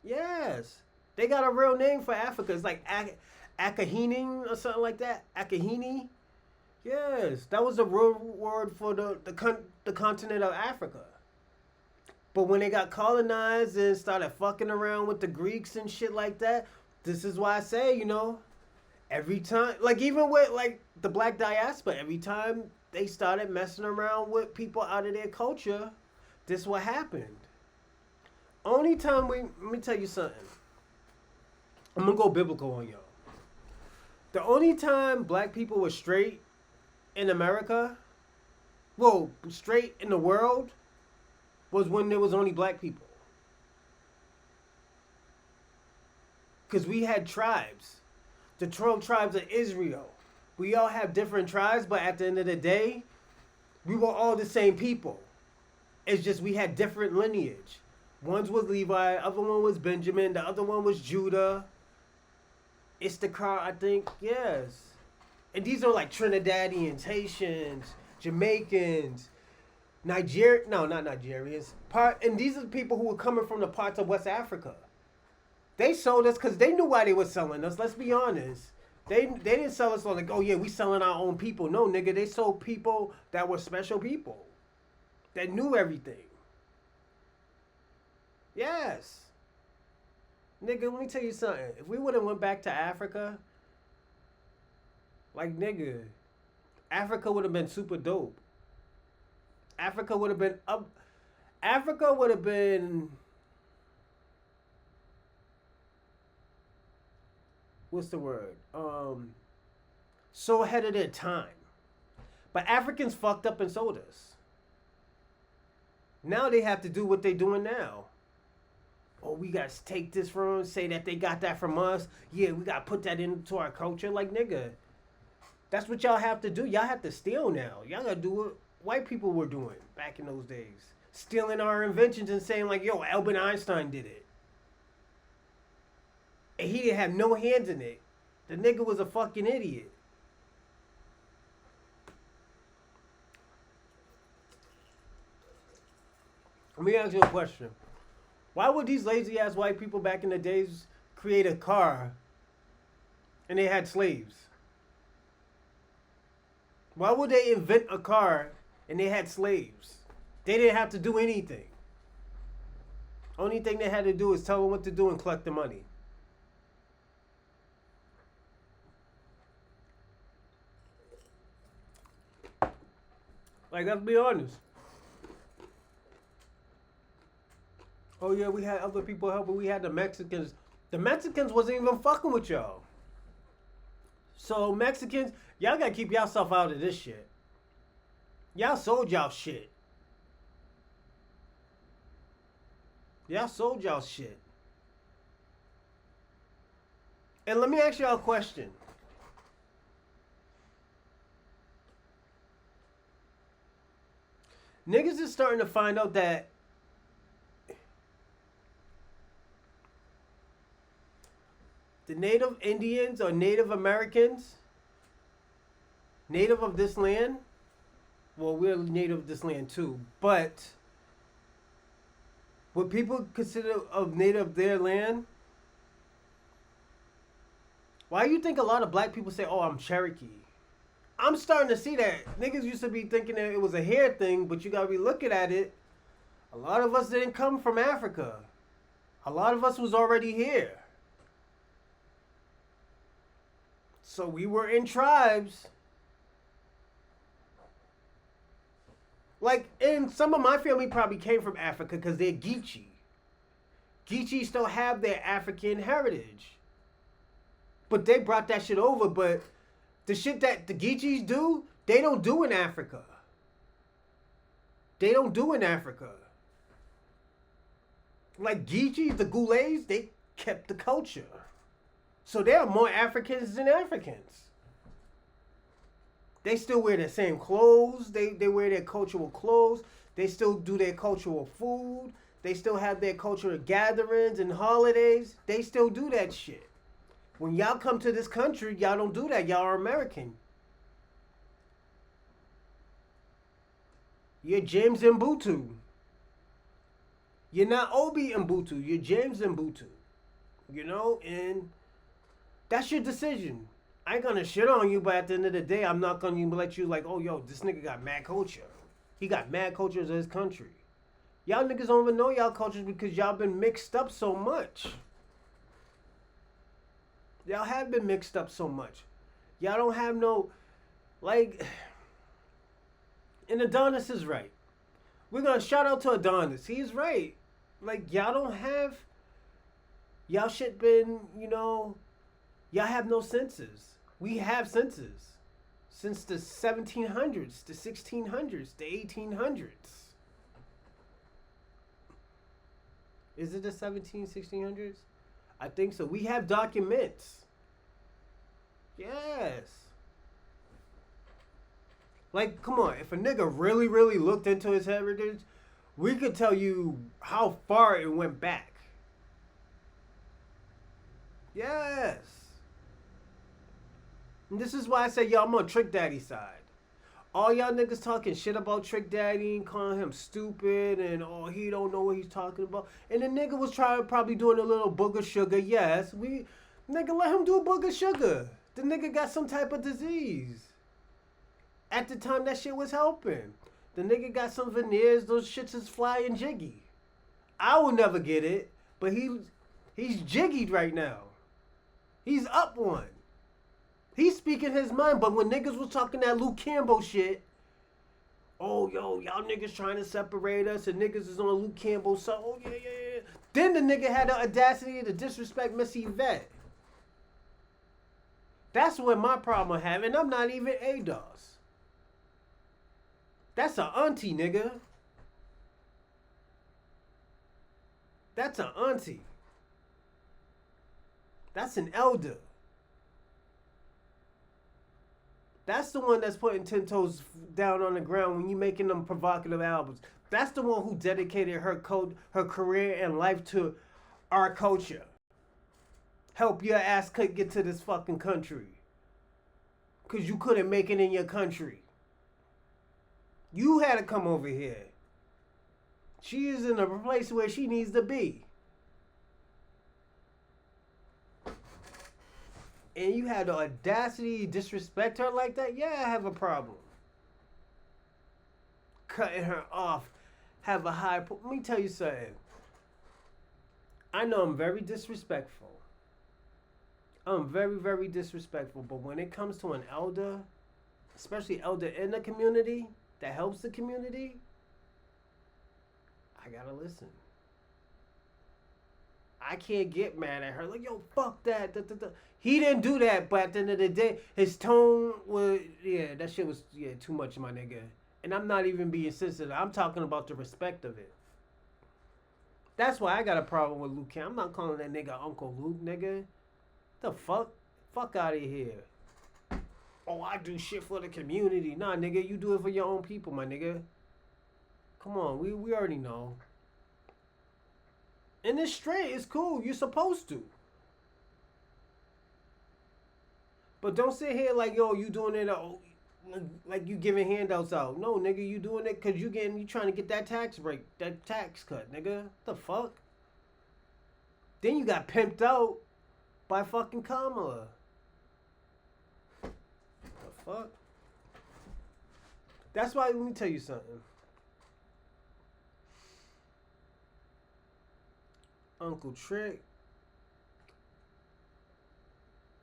Yes. They got a real name for Africa. It's like Akahini or something like that. Akahini. Yes. That was the real word for the continent of Africa. But when they got colonized and started fucking around with the Greeks and shit like that, this is why I say, every time, like even with like the Black Diaspora, every time they started messing around with people out of their culture, this is what happened. Only time let me tell you something. I'm gonna go biblical on y'all. The only time black people were straight in America, straight in the world, was when there was only black people. Because we had tribes. The 12 tribes of Israel. We all have different tribes, but at the end of the day, we were all the same people. It's just we had different lineage. One was Levi, other one was Benjamin, the other one was Judah. Issachar, I think, yes. And these are like Trinidadians, Haitians, Jamaicans, not Nigerians. And these are the people who were coming from the parts of West Africa. They sold us because they knew why they were selling us. Let's be honest. They didn't sell us like, oh yeah, we selling our own people. No, nigga, they sold people that were special people. That knew everything. Yes. Nigga, let me tell you something. If we would have went back to Africa, like, nigga, Africa would have been super dope. Africa would have been up. Africa would have been. What's the word? So ahead of their time. But Africans fucked up and sold us. Now they have to do what they doing now. Oh, we got to take this from them, say that they got that from us. Yeah, we got to put that into our culture. Like, nigga, that's what y'all have to do. Y'all have to steal now. Y'all got to do what white people were doing back in those days. Stealing our inventions and saying, like, yo, Albert Einstein did it. And he didn't have no hands in it. The nigga was a fucking idiot. Let me ask you a question. Why would these lazy ass white people back in the days create a car and they had slaves? Why would they invent a car and they had slaves? They didn't have to do anything. Only thing they had to do is tell them what to do and collect the money. Like, let's be honest. Oh yeah, we had other people helping. We had the Mexicans. The Mexicans wasn't even fucking with y'all. So Mexicans, y'all gotta keep yourself out of this shit. Y'all sold y'all shit. Y'all sold y'all shit. And let me ask y'all a question. Niggas is starting to find out that the Native Indians or Native Americans, native of this land, well, we're native of this land too, but what people consider of native of their land, why do you think a lot of black people say, oh, I'm Cherokee? I'm starting to see that. Niggas used to be thinking that it was a hair thing, but you gotta be looking at it. A lot of us didn't come from Africa. A lot of us was already here. So we were in tribes. Like, and some of my family probably came from Africa because they're Geechee. Geechee still have their African heritage. But they brought that shit over, but the shit that the Geechees do, they don't do in Africa. They don't do in Africa. Like Geechees, the Goules, they kept the culture. So there are more Africans than Africans. They still wear the same clothes. They wear their cultural clothes. They still do their cultural food. They still have their cultural gatherings and holidays. They still do that shit. When y'all come to this country, y'all don't do that. Y'all are American. You're James Mbutu. You're not Obi Mbutu. You're James Mbutu. You know, and that's your decision. I ain't gonna shit on you, but at the end of the day, I'm not gonna let you like, oh, yo, this nigga got mad culture. He got mad cultures of his country. Y'all niggas don't even know y'all cultures because y'all been mixed up so much. Y'all have been mixed up so much. Y'all don't have no, like, and Adonis is right. We're gonna shout out to Adonis. He's right. Like, y'all don't have, y'all shit been, you know, y'all have no senses. We have senses. Since the 1700s, the 1600s, the 1800s. Is it the 1600s? I think so. We have documents. Yes. Like, come on. If a nigga really, really looked into his heritage, we could tell you how far it went back. Yes. And this is why I say, yo, I'm on Trick Daddy side. All y'all niggas talking shit about Trick Daddy and calling him stupid and oh he don't know what he's talking about. And the nigga was probably doing a little booger sugar. Yes, nigga let him do booger sugar. The nigga got some type of disease. At the time that shit was helping. The nigga got some veneers, those shits is fly and jiggy. I will never get it, but He's jiggied right now. He's up one. He's speaking his mind, but when niggas was talking that Luke Campbell shit, oh, yo, y'all niggas trying to separate us, and niggas is on Luke Campbell, so, oh, yeah. Then the nigga had the audacity to disrespect Missy Yvette. That's what my problem I have, and I'm not even ADOS. That's an auntie, nigga. That's an auntie. That's an elder. That's the one that's putting 10 toes down on the ground when you making them provocative albums. That's the one who dedicated her career and life to our culture. Help your ass could get to this fucking country. Because you couldn't make it in your country. You had to come over here. She is in a place where she needs to be. And you had the audacity to disrespect her like that? Yeah, I have a problem. Cutting her off. Have a high... Let me tell you something. I know I'm very disrespectful. I'm very, very disrespectful. But when it comes to an elder, especially elder in the community, that helps the community, I gotta listen. I can't get mad at her. Like, yo, fuck that. He didn't do that, but at the end of the day, his tone was, yeah, that shit was, too much, my nigga. And I'm not even being sensitive. I'm talking about the respect of it. That's why I got a problem with Luke Cam. I'm not calling that nigga Uncle Luke, nigga. The fuck? Fuck out of here. Oh, I do shit for the community. Nah, nigga, you do it for your own people, my nigga. Come on, we already know. And it's straight, it's cool. You're supposed to. But don't sit here like, yo, you doing it like you giving handouts out. No, nigga, you doing it because you trying to get that tax break, that tax cut, nigga. The fuck? Then you got pimped out by fucking Kamala. The fuck? That's why, let me tell you something. Uncle Trick,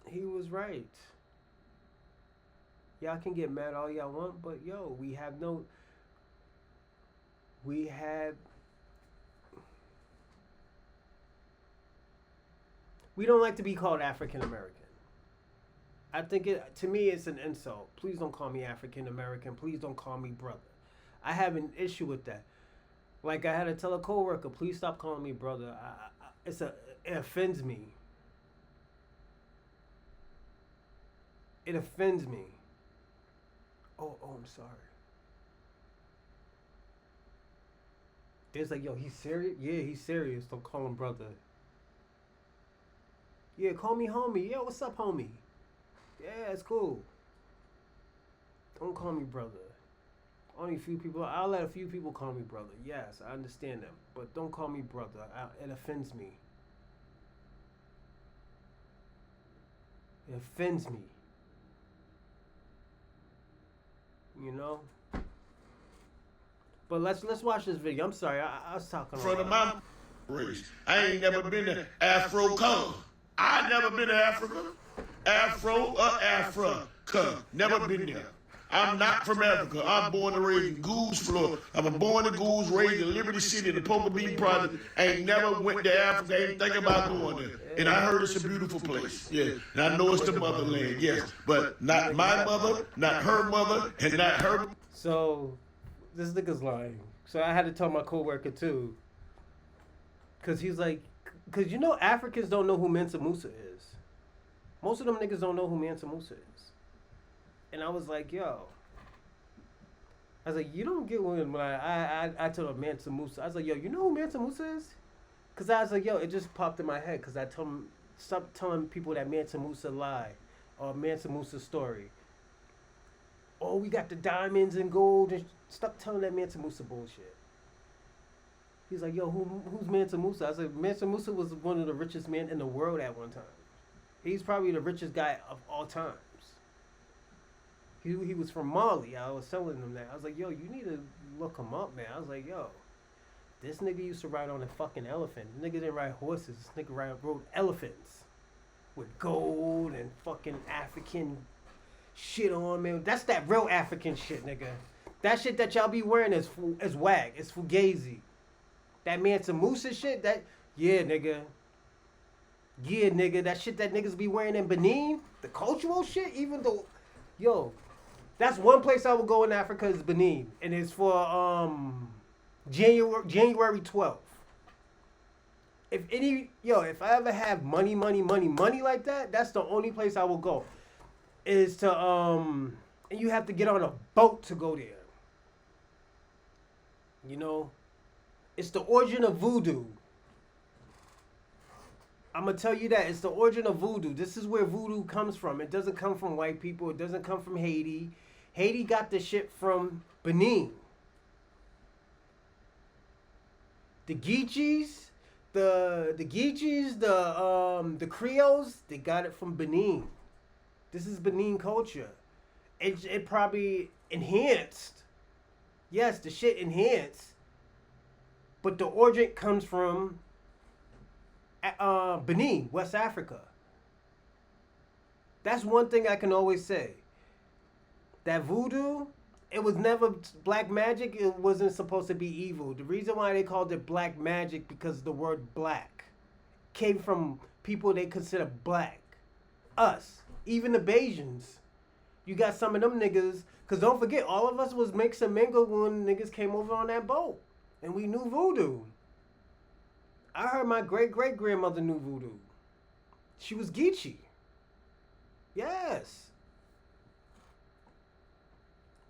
he was right. Y'all can get mad all y'all want, but yo, we don't like to be called African American. I think to me it's an insult. Please don't call me African American. Please don't call me brother. I have an issue with that. Like I had to tell a coworker, please stop calling me brother. It offends me. It offends me. Oh, I'm sorry. It's like, yo, he's serious? Yeah, he's serious. Don't call him brother. Yeah, call me homie. Yeah, what's up, homie? Yeah, it's cool. Don't call me brother. Only a few people. I'll let a few people call me brother. Yes, I understand them. But don't call me brother. It offends me. It offends me. You know? But let's watch this video. I'm sorry, I was talking in front of my race. I ain't never been to Afro color. I never been to Africa. Afro or Africa. Never been there. I'm not from Africa. I'm born and raised in Goose, Florida. I'm born in Goose, raised in Liberty City, in the Poker Bean Project. I ain't never went to Africa. Ain't think about going there. And I heard it's a beautiful place. Yeah. And I know it's the motherland, yes. But not my mother, not her mother, and not her. So, this nigga's lying. So I had to tell my coworker too. Because he's like, because you know Africans don't know who Mansa Musa is. Most of them niggas don't know who Mansa Musa is. And I was like, yo. I was like, you don't get when I told him Mansa Musa. I was like, yo, you know who Mansa Musa is? Because I was like, yo, it just popped in my head. Because I told him, stop telling people that Mansa Musa lie. Or Mansa Musa story. Oh, we got the diamonds and gold. And stop telling that Mansa Musa bullshit. He's like, yo, who's Mansa Musa? I said, Mansa Musa was one of the richest men in the world at one time. He's probably the richest guy of all times. He was from Mali. I was telling him that. I was like, yo, you need to look him up, man. I was like, yo. This nigga used to ride on a fucking elephant. This nigga didn't ride horses. This nigga rode elephants with gold and fucking African shit on, man. That's that real African shit, nigga. That shit that y'all be wearing is whack. It's fugazi. That Mansa Musa shit, yeah, nigga. Yeah, nigga. That shit that niggas be wearing in Benin, the cultural shit, even though, yo, that's one place I would go in Africa is Benin. And it's for, January 12th. If I ever have money like that, that's the only place I will go. Is to, and you have to get on a boat to go there. You know? It's the origin of voodoo. I'm going to tell you that. It's the origin of voodoo. This is where voodoo comes from. It doesn't come from white people. It doesn't come from Haiti. Haiti got this shit from Benin. The Geechees, the Creoles, they got it from Benin. This is Benin culture. It probably enhanced. Yes, the shit enhanced. But the origin comes from Benin, West Africa. That's one thing I can always say. That voodoo, it was never black magic. It wasn't supposed to be evil. The reason why they called it black magic because the word black came from people they consider black. Us. Even the Bajans. You got some of them niggas. Because don't forget, all of us was mix and mingle when niggas came over on that boat. And we knew voodoo. I heard my great-great-grandmother knew voodoo. She was Geechee. Yes.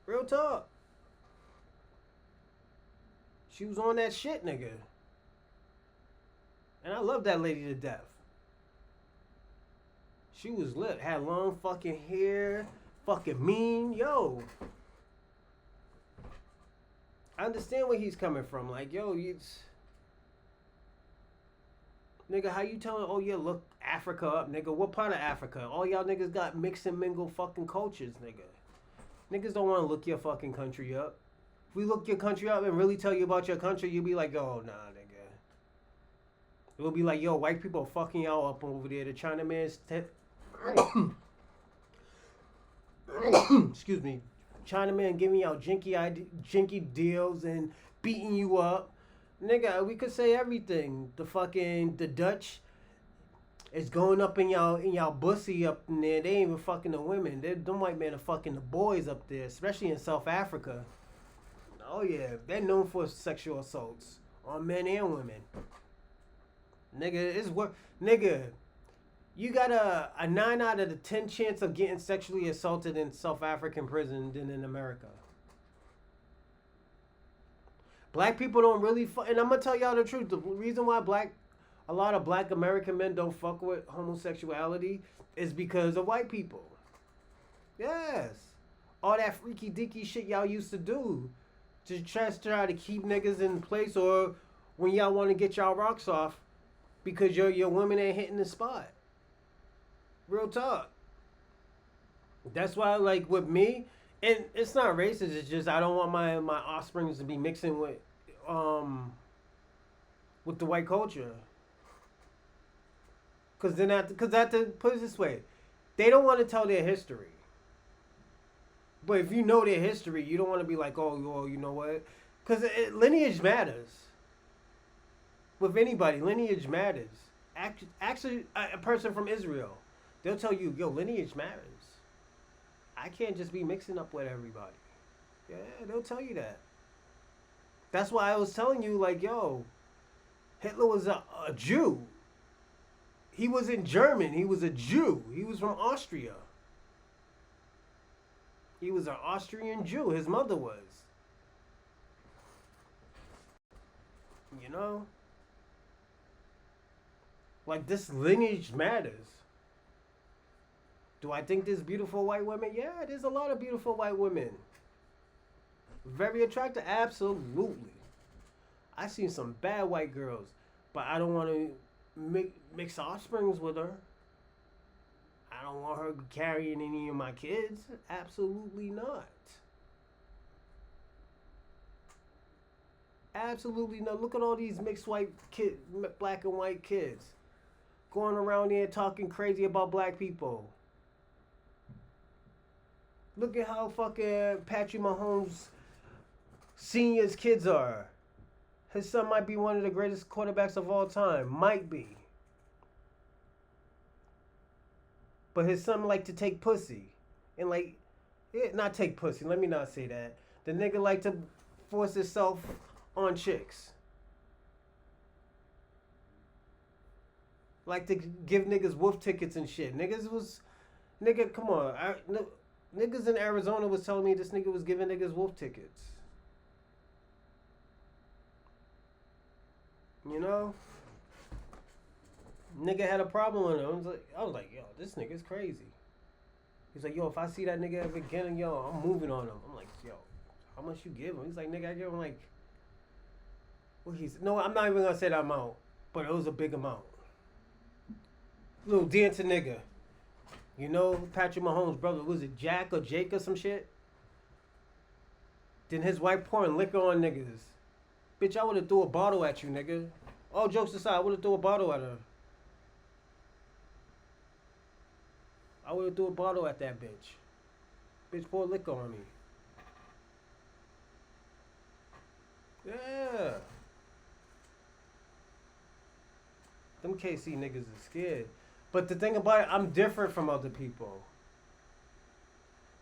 Real talk. She was on that shit, nigga. And I love that lady to death. She was lit. Had long fucking hair. Fucking mean. Yo. I understand where he's coming from. Like, yo, it's... Nigga, how you telling, oh yeah, look Africa up, nigga? What part of Africa? All y'all niggas got mix and mingle fucking cultures, nigga. Niggas don't want to look your fucking country up. If we look your country up and really tell you about your country, you'll be like, oh, nah, nigga. It will be like, yo, white people are fucking y'all up over there. The Chinaman's... Excuse me. Chinaman giving y'all jinky deals and beating you up. Nigga, we could say everything. The Dutch is going up in y'all bussy up in there. They ain't even fucking the women. Them white men are fucking the boys up there, especially in South Africa. Oh yeah, they're known for sexual assaults on men and women. Nigga, you got a 9 out of the 10 chance of getting sexually assaulted in South African prison than in America. Black people don't really and I'm gonna tell y'all the truth. The reason why a lot of black American men don't fuck with homosexuality is because of white people. Yes. All that freaky deaky shit y'all used to do to try to keep niggas in place, or when y'all want to get y'all rocks off because your women ain't hitting the spot. Real talk. That's why, like, with me, and it's not racist, it's just I don't want my offspring to be mixing with the white culture. Cause put it this way, they don't want to tell their history. But if you know their history, you don't want to be like, oh, well, you know what? Cause lineage matters. With anybody, lineage matters. Actually, a person from Israel, they'll tell you, yo, lineage matters. I can't just be mixing up with everybody. Yeah, they'll tell you that. That's why I was telling you, like, yo, Hitler was a Jew. He wasn't German. He was a Jew. He was from Austria. He was an Austrian Jew. His mother was. You know? Like, this lineage matters. Do I think there's beautiful white women? Yeah, there's a lot of beautiful white women. Very attractive? Absolutely. I seen some bad white girls, but I don't want to mix offsprings with her. I don't want her carrying any of my kids. Absolutely not. Absolutely no. Look at all these mixed white kid, black and white kids going around there talking crazy about black people. Look at how fucking Patrick Mahomes Senior's kids are. His son might be one of the greatest quarterbacks of all time. Might be. But his son like to take pussy. And like, not take pussy. Let me not say that. The nigga like to force himself on chicks. Like to give niggas wolf tickets and shit. Nigga, come on. Niggas in Arizona was telling me this nigga was giving niggas wolf tickets. You know? Nigga had a problem with him. I was like, yo, this nigga's crazy. He's like, yo, if I see that nigga ever again, yo, I'm moving on him. I'm like, yo, how much you give him? He's like, nigga, I give him like, no, I'm not even gonna say that amount, but it was a big amount. Little dancing nigga. You know, Patrick Mahomes' brother, was it Jack or Jake or some shit? Then his wife pouring liquor on niggas. Bitch, I would have threw a bottle at you, nigga. All jokes aside, I would have threw a bottle at her. I would have threw a bottle at that bitch. Bitch poured liquor on me. Yeah. Them KC niggas is scared. But the thing about it, I'm different from other people.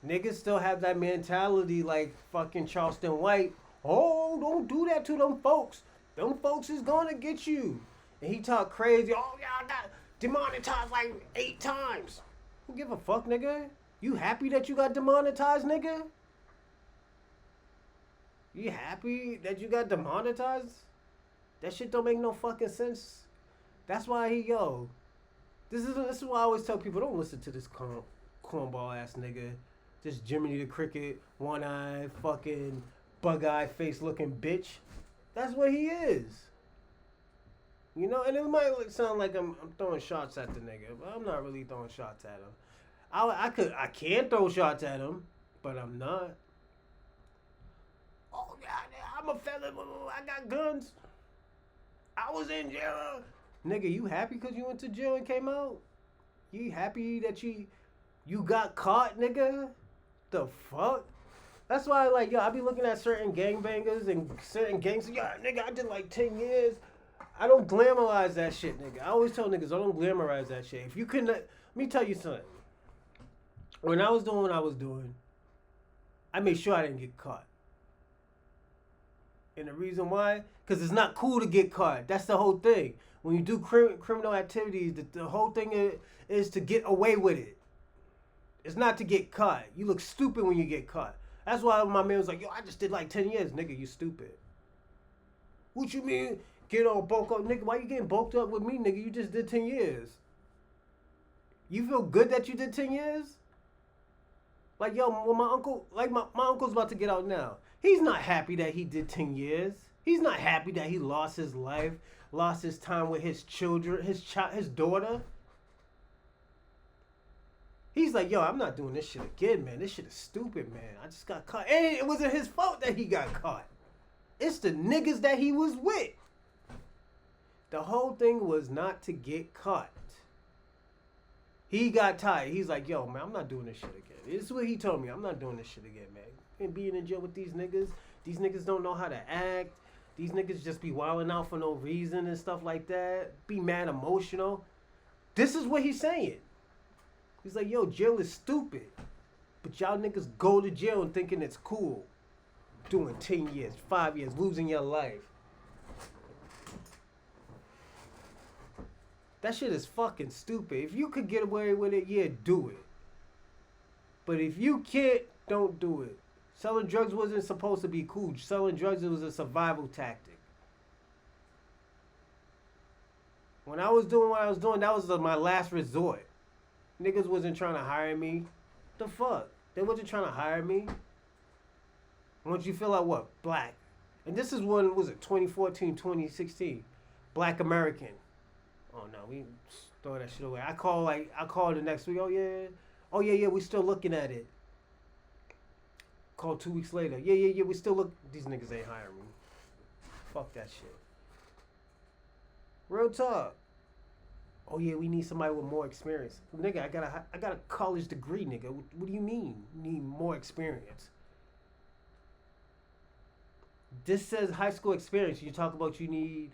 Niggas still have that mentality like fucking Charleston White. Oh, don't do that to them folks. Them folks is gonna get you. And he talk crazy. Oh, yeah, I got demonetized like 8 times. Who give a fuck, nigga? You happy that you got demonetized, nigga? You happy that you got demonetized? That shit don't make no fucking sense. That's why This is why I always tell people, don't listen to this cornball ass nigga. This Jiminy the Cricket, one-eyed, fucking bug-eyed face looking bitch. That's what he is. You know, and it might sound like I'm throwing shots at the nigga, but I'm not really throwing shots at him. I can throw shots at him, but I'm not. Oh, yeah, I'm a fella. I got guns. I was in jail. Nigga, you happy because you went to jail and came out? You happy that you got caught, nigga? The fuck? That's why, like, I be looking at certain gangbangers and certain gangs. Yeah, nigga, I did like 10 years. I don't glamorize that shit, nigga. I always tell niggas, I don't glamorize that shit. If you couldn't, let me tell you something. When I was doing what I was doing, I made sure I didn't get caught. And the reason why? Because it's not cool to get caught. That's the whole thing. When you do criminal activities, the whole thing is to get away with it. It's not to get caught. You look stupid when you get caught. That's why my man was like, yo, I just did like 10 years. Nigga, you stupid. What you mean? Get all bulked up? Nigga, why you getting bulked up with me, nigga? You just did 10 years. You feel good that you did 10 years? Like, yo, when my uncle, like my uncle's about to get out now. He's not happy that he did 10 years. He's not happy that he lost his life, lost his time with his children, his daughter. He's like, yo, I'm not doing this shit again, man. This shit is stupid, man. I just got caught. And it wasn't his fault that he got caught. It's the niggas that he was with. The whole thing was not to get caught. He got tired. He's like, yo, man, I'm not doing this shit again. This is what he told me. I'm not doing this shit again, man. And being in jail with these niggas. These niggas don't know how to act. These niggas just be wilding out for no reason and stuff like that. Be mad emotional. This is what he's saying. He's like, yo, jail is stupid. But y'all niggas go to jail and thinking it's cool. Doing 10 years, 5 years, losing your life. That shit is fucking stupid. If you could get away with it, yeah, do it. But if you can't, don't do it. Selling drugs wasn't supposed to be cool. Selling drugs, it was a survival tactic. When I was doing what I was doing, that was my last resort. Niggas wasn't trying to hire me. The fuck? They wasn't trying to hire me. Once you feel like what? Black. And this is when, was it 2014, 2016? Black American. Oh no, we throw that shit away. I call the next week. Oh yeah, we still looking at it. Call 2 weeks later. Yeah, we still look. These niggas ain't hiring me. Fuck that shit. Real talk. Oh yeah, we need somebody with more experience. Nigga, I got a college degree, nigga. What do you mean? You need more experience. This says high school experience. You talk about you need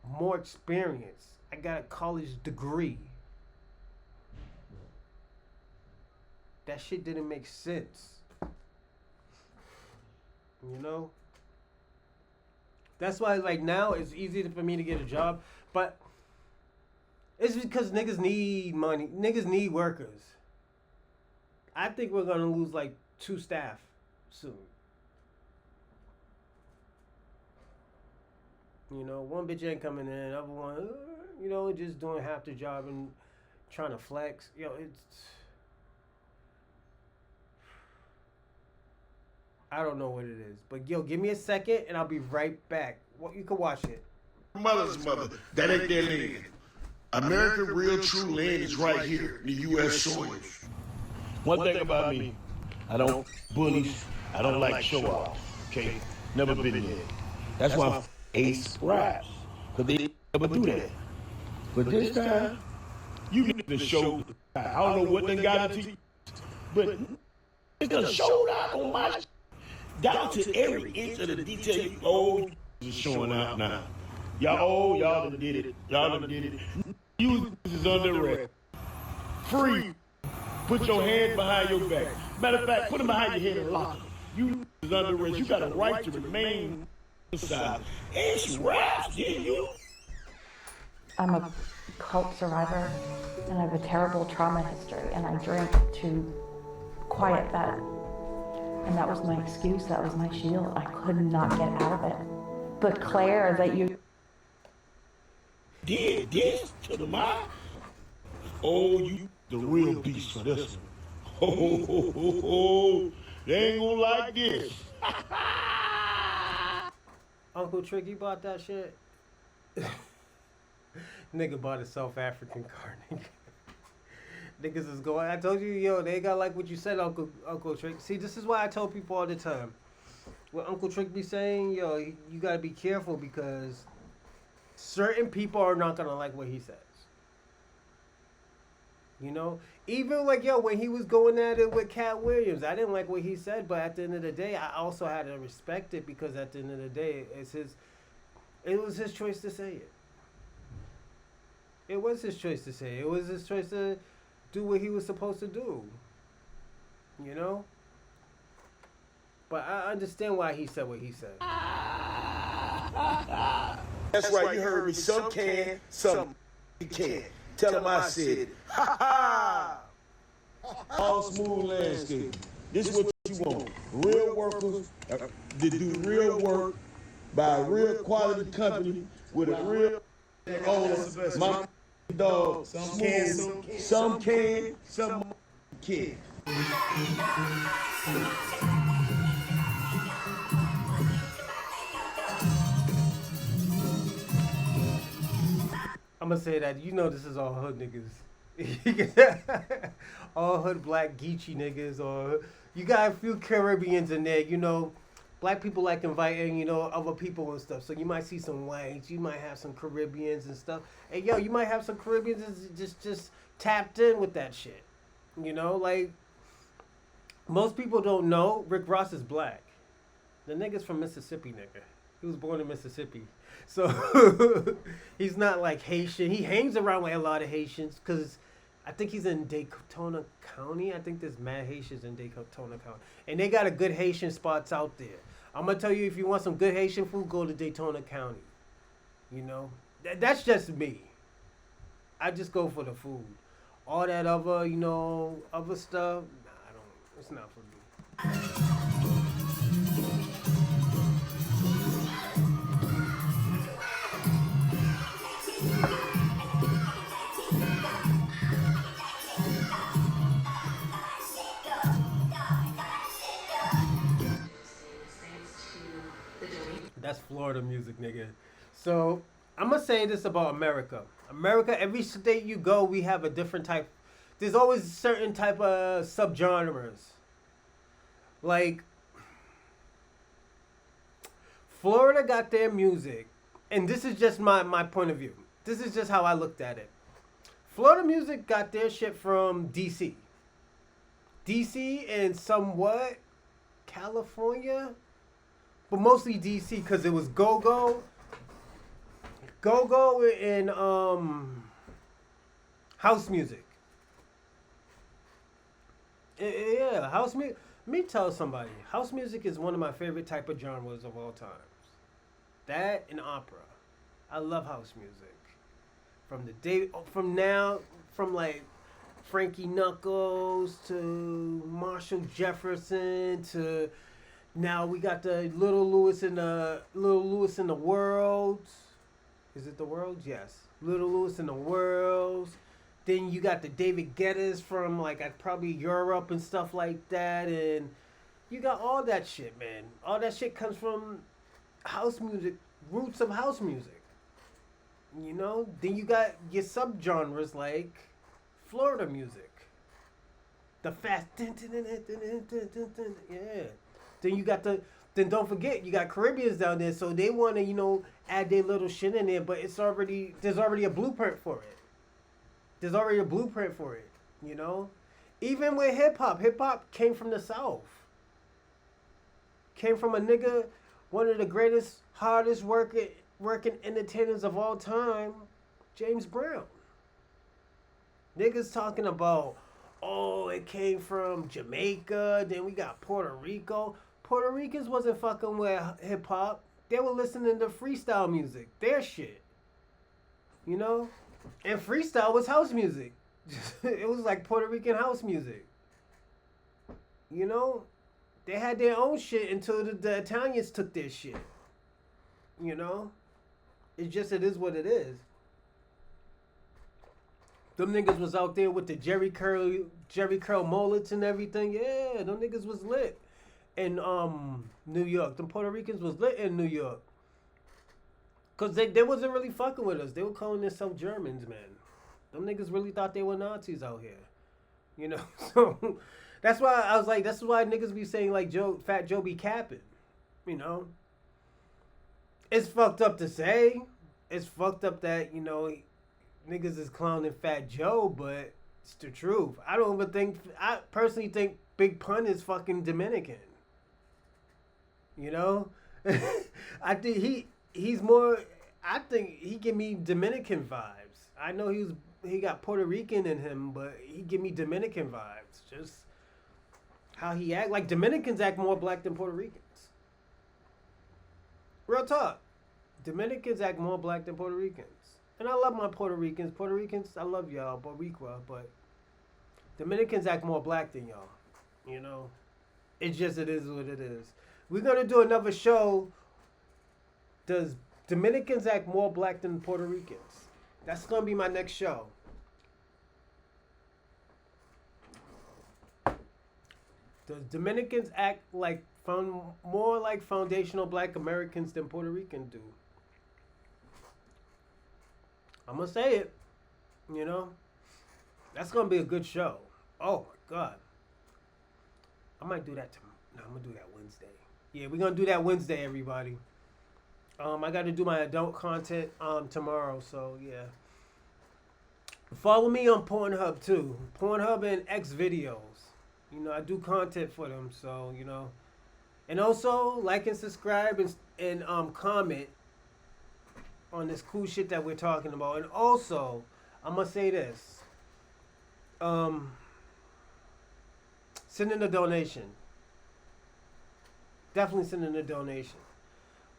more experience. I got a college degree. That shit didn't make sense. You know? That's why, like, now it's easy for me to get a job, but it's because niggas need money. Niggas need workers. I think we're gonna lose like 2 staff soon. You know, one bitch ain't coming in, other one, you know, just doing half the job and trying to flex. Yo, it's. I don't know what it is, but yo, give me a second and I'll be right back. Well, you can watch it. Mother's mother. That ain't their land. American real true land is right here in the U.S. soils. One thing about me, I don't bullies, I don't like show-offs, okay? Never been there. That's why I'm Ace Raps, because they never do that. But this time, you need to show, I don't know what they got into you, but it's done showed out on my shit. Down to every inch of the detail. Oh, is showing out now. Y'all done did it. Y'all done did it. You is under arrest. Free. Put your hands behind your back. Matter of fact, put them behind your head and lock them. You is under arrest. You got a right to remain inside. It's raps, yeah, you. I'm a cult survivor, and I have a terrible trauma history, and I drink to quiet that. And that was my excuse, that was my shield. I could not get out of it. But Claire, that you did this to the mind? Oh, you the real beast for this one. Oh, they ain't gonna like this. Uncle Trick, you bought that shit? Nigga bought a South African car, nigga. Niggas is going. I told you, yo, they got like what you said, Uncle Trick. See, this is why I tell people all the time. What Uncle Trick be saying, yo, you gotta be careful because certain people are not gonna like what he says. You know, even like yo, when he was going at it with Cat Williams, I didn't like what he said, but at the end of the day, I also had to respect it because at the end of the day, it was his choice to say it. It was his choice to say it. It was his choice to do what he was supposed to do. You know? But I understand why he said what he said. That's right, you heard me. Some can, some can't. Tell them I said it. Ha ha! All smooth landscape. This is what you want. Real workers to do real work by a real quality company with a real my dog. Some can, some can't. I'm gonna say that, you know, this is all hood niggas. All hood black Geechee niggas, or you got a few Caribbeans in there, you know. Black people like inviting, you know, other people and stuff. So you might see some whites, you might have some Caribbeans and stuff. And yo, you might have some Caribbeans just tapped in with that shit. You know, like most people don't know Rick Ross is black. The nigga's from Mississippi, nigga. He was born in Mississippi. So he's not like Haitian. He hangs around with a lot of Haitians because I think he's in Daytona County. I think there's mad Haitians in Daytona County. And they got a good Haitian spots out there. I'm going to tell you, if you want some good Haitian food, go to Daytona County. You know? That's just me. I just go for the food. All that other, you know, other stuff, nah, I don't. It's not for me. That's Florida music, nigga. So, I'm going to say this about America. America, every state you go, we have a different type. There's always certain type of subgenres. Like, Florida got their music, and this is just my point of view. This is just how I looked at it. Florida music got their shit from DC. DC and somewhat California, but mostly DC because it was go-go and house music. Yeah, house music. Let me tell somebody, house music is one of my favorite type of genres of all times. That and opera. I love house music. From like Frankie Knuckles to Marshall Jefferson to now we got the Little Lewis in the World. Is it the World? Yes. Little Lewis in the World. Then you got the David Guettas from like probably Europe and stuff like that, and you got all that shit, man. All that shit comes from house music, roots of house music. You know, then you got your subgenres like Florida music, the fast, yeah. Then you got then don't forget you got Caribbeans down there, so they want to add their little shit in there, but there's already a blueprint for it. There's already a blueprint for it, Even with hip hop came from the South. Came from a nigga, one of the greatest, hardest working entertainers of all time, James Brown. Niggas talking about, it came from Jamaica, then we got Puerto Rico. Puerto Ricans wasn't fucking with hip hop. They were listening to freestyle music, their shit. And freestyle was house music. It was like Puerto Rican house music. They had their own shit until the Italians took their shit. It is what it is. Them niggas was out there with the Jerry curl mullets and everything. Yeah, them niggas was lit in New York. Them Puerto Ricans was lit in New York. Because they wasn't really fucking with us. They were calling themselves Germans, man. Them niggas really thought they were Nazis out here. So that's why I was like, that's why niggas be saying like Fat Joe be capping. It's fucked up to say. It's fucked up that, niggas is clowning Fat Joe, but it's the truth. I personally think Big Pun is fucking Dominican. I think he's more, I think he give me Dominican vibes. I know he got Puerto Rican in him, but he give me Dominican vibes. Just how he act. Like Dominicans act more black than Puerto Ricans. Real talk. Dominicans act more black than Puerto Ricans. And I love my Puerto Ricans. Puerto Ricans, I love y'all, Boricua, but Dominicans act more black than y'all. It is what it is. We're going to do another show. Does Dominicans act more black than Puerto Ricans? That's going to be my next show. Does Dominicans act more like foundational black Americans than Puerto Ricans do? I'm going to say it. That's going to be a good show. Oh, my God. I might do that tomorrow. No, I'm going to do that Wednesday. Yeah, we're going to do that Wednesday, everybody. I got to do my adult content tomorrow, so yeah. Follow me on Pornhub too. Pornhub and X videos. I do content for them, so And also like and subscribe and comment on this cool shit that we're talking about. And also, I'm gonna say this. Send in a donation. Definitely send in a donation.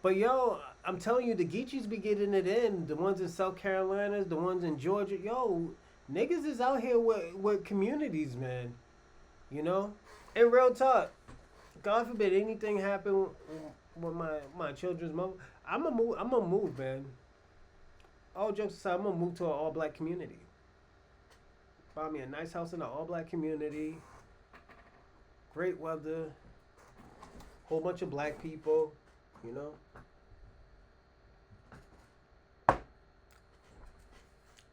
But yo, I'm telling you, the Geechees be getting it in. The ones in South Carolina, the ones in Georgia. Yo, niggas is out here with communities, man. And real talk. God forbid anything happen with my children's mother. I'm gonna move, man. All jokes aside, I'm gonna move to an all-black community. Buy me a nice house in an all-black community. Great weather. Whole bunch of black people.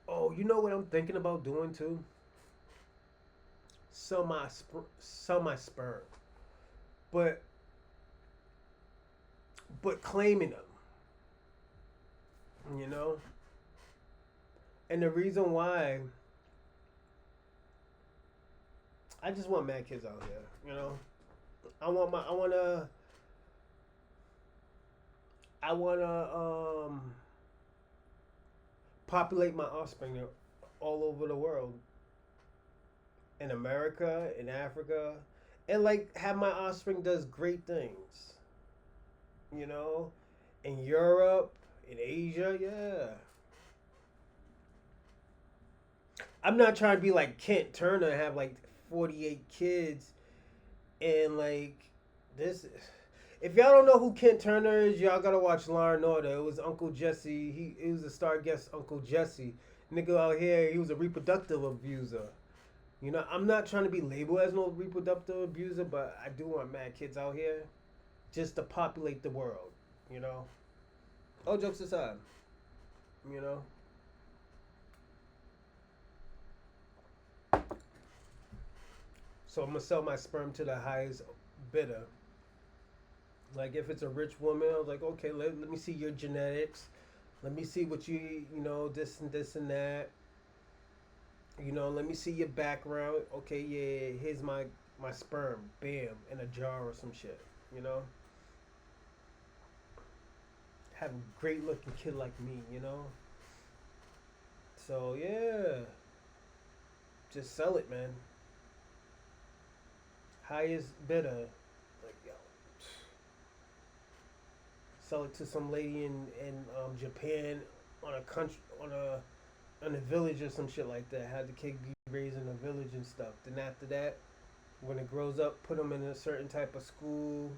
Oh, you know what I'm thinking about doing too? Sell my sperm. But but claiming them. You know? And the reason why I just want mad kids out here, you know? I wanna populate my offspring all over the world. In America, in Africa, and like have my offspring does great things. You know? In Europe, in Asia, yeah. I'm not trying to be like Kent Turner and have like 48 kids and like this. If y'all don't know who Kent Turner is, y'all gotta watch Law and Order. It was Uncle Jesse. He was a star guest, Uncle Jesse. Nigga out here, he was a reproductive abuser. You know, I'm not trying to be labeled as no reproductive abuser, but I do want mad kids out here just to populate the world. You know? All jokes aside. You know? So I'm gonna sell my sperm to the highest bidder. Like if it's a rich woman, I was like, okay, let me see your genetics. Let me see what you know, this and that. You know, let me see your background. Okay, yeah, here's my sperm. Bam, in a jar or some shit. You know? Have a great looking kid like me, you know? So, yeah. Just sell it, man. Highest bidder. Like, yo. Sell it to some lady in Japan on a village or some shit like that. Have the kid be raised in a village and stuff. Then after that, when it grows up, put them in a certain type of school.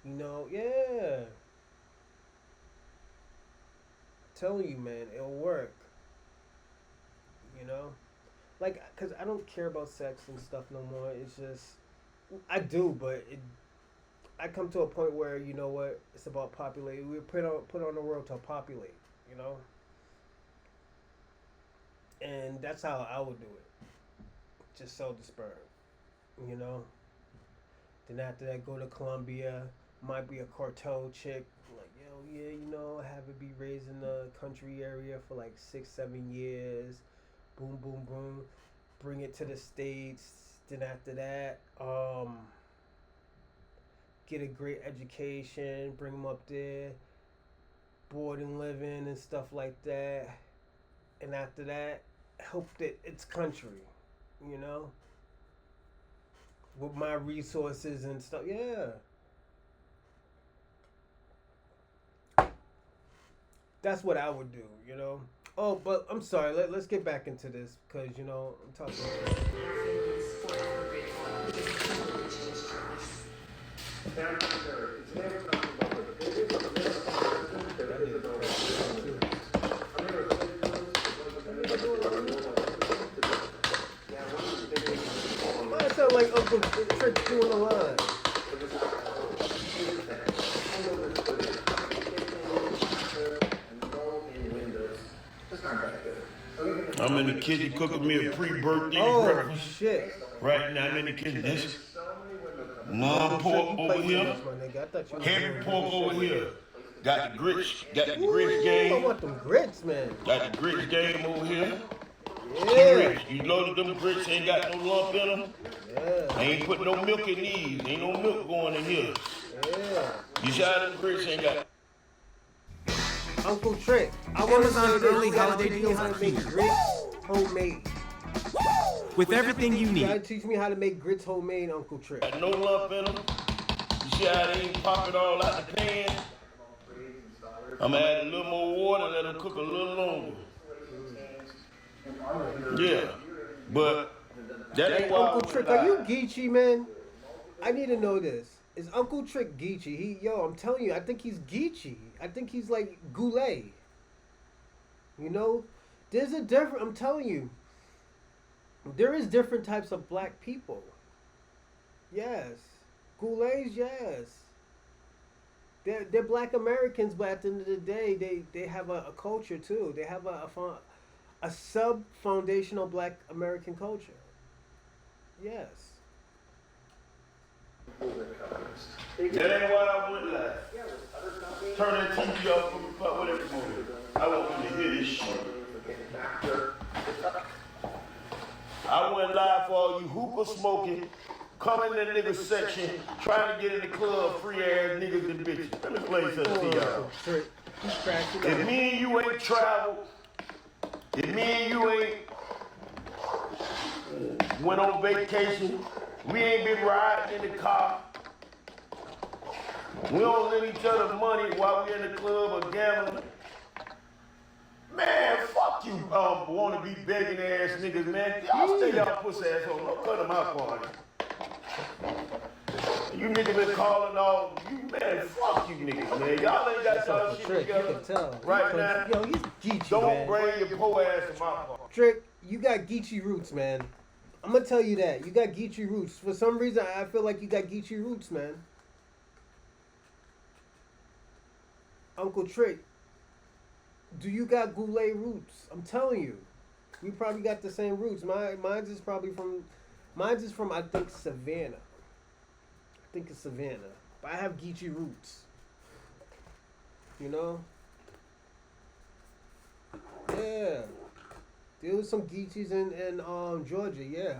You know, yeah. Telling you, man, it'll work. You know, like, cause I don't care about sex and stuff no more. It's just, I do, but I come to a point where, you know what, it's about populating. We put on the world to populate. You know. And that's how I would do it. Just sell the sperm, you know. Then after that, go to Colombia. Might be a cartel chick. Like, yo, yeah, you know, have it be raised in the country area for like 6-7 years. Boom, boom, boom. Bring it to the States. Then after that, get a great education. Bring them up there. Board and living and stuff like that. And after that, help its country, you know, with my resources and stuff. Yeah, that's what I would do, you know. Oh, but I'm sorry. Let's get back into this because, you know, I'm talking about I sound like Uncle Trick doing a line. I'm in the kitchen cooking me a pre-birthday breakfast. Shit. Right now, I'm in the kitchen. This long pork over here, heavy pork over here. Got the grits game. I want them grits, man. Got the grits game over here. Yeah. Grits. You loaded them grits, ain't got no lump in them. Yeah. I ain't put no milk in these. Ain't no milk going in here. Yeah. You shot them grits ain't got. Uncle Trick. I want to say early holiday deals how to make grits homemade. With everything you You need. gotta teach me how to make grits homemade, Uncle Trick. Got no lump in them. You see how they ain't pop it all out the pan? I'm gonna add a little more water, let them cook a little longer. Yeah, but that ain't why. Uncle Trick, are you Geechee, man? I need to know this. Is Uncle Trick Geechee? I'm telling you, I think he's Geechee. I think he's like Goulet. You know, there's a different. I'm telling you, there is different types of black people. Yes, Goulets. Yes, they're Black Americans, but at the end of the day, they have a culture too. They have a sub-foundational Black American culture. Yes. That ain't why I went live. turn that TV off for whatever you want. I want them to hear this shit. I went live for all you hookah smoking, coming in the nigga section, trying to get in the club, free ass niggas and bitches. Let me play something to y'all. If me and you ain't traveled, if me and you ain't went on vacation, we ain't been riding in the car, we don't lend each other money while we in the club or gambling. Man, fuck you, wanna be begging ass niggas, man. Y'all stay y'all pussy assholes. Don't cut them out party. You niggas been calling all, you man, fuck you niggas, man. Y'all ain't got y'all shit together right now. Yo, he's Geechee, Don't man. bring your poor ass to my party. Trick, you got Geechee roots, man. I'm gonna tell you that. You got Geechee roots. For some reason, I feel like you got Geechee roots, man. Uncle Trick, do you got Goulet roots? I'm telling you. We probably got the same roots. Mine's is from, I think, Savannah. I think it's Savannah. But I have Geechee roots. You know? Yeah. There was some Geechees in Georgia, yeah.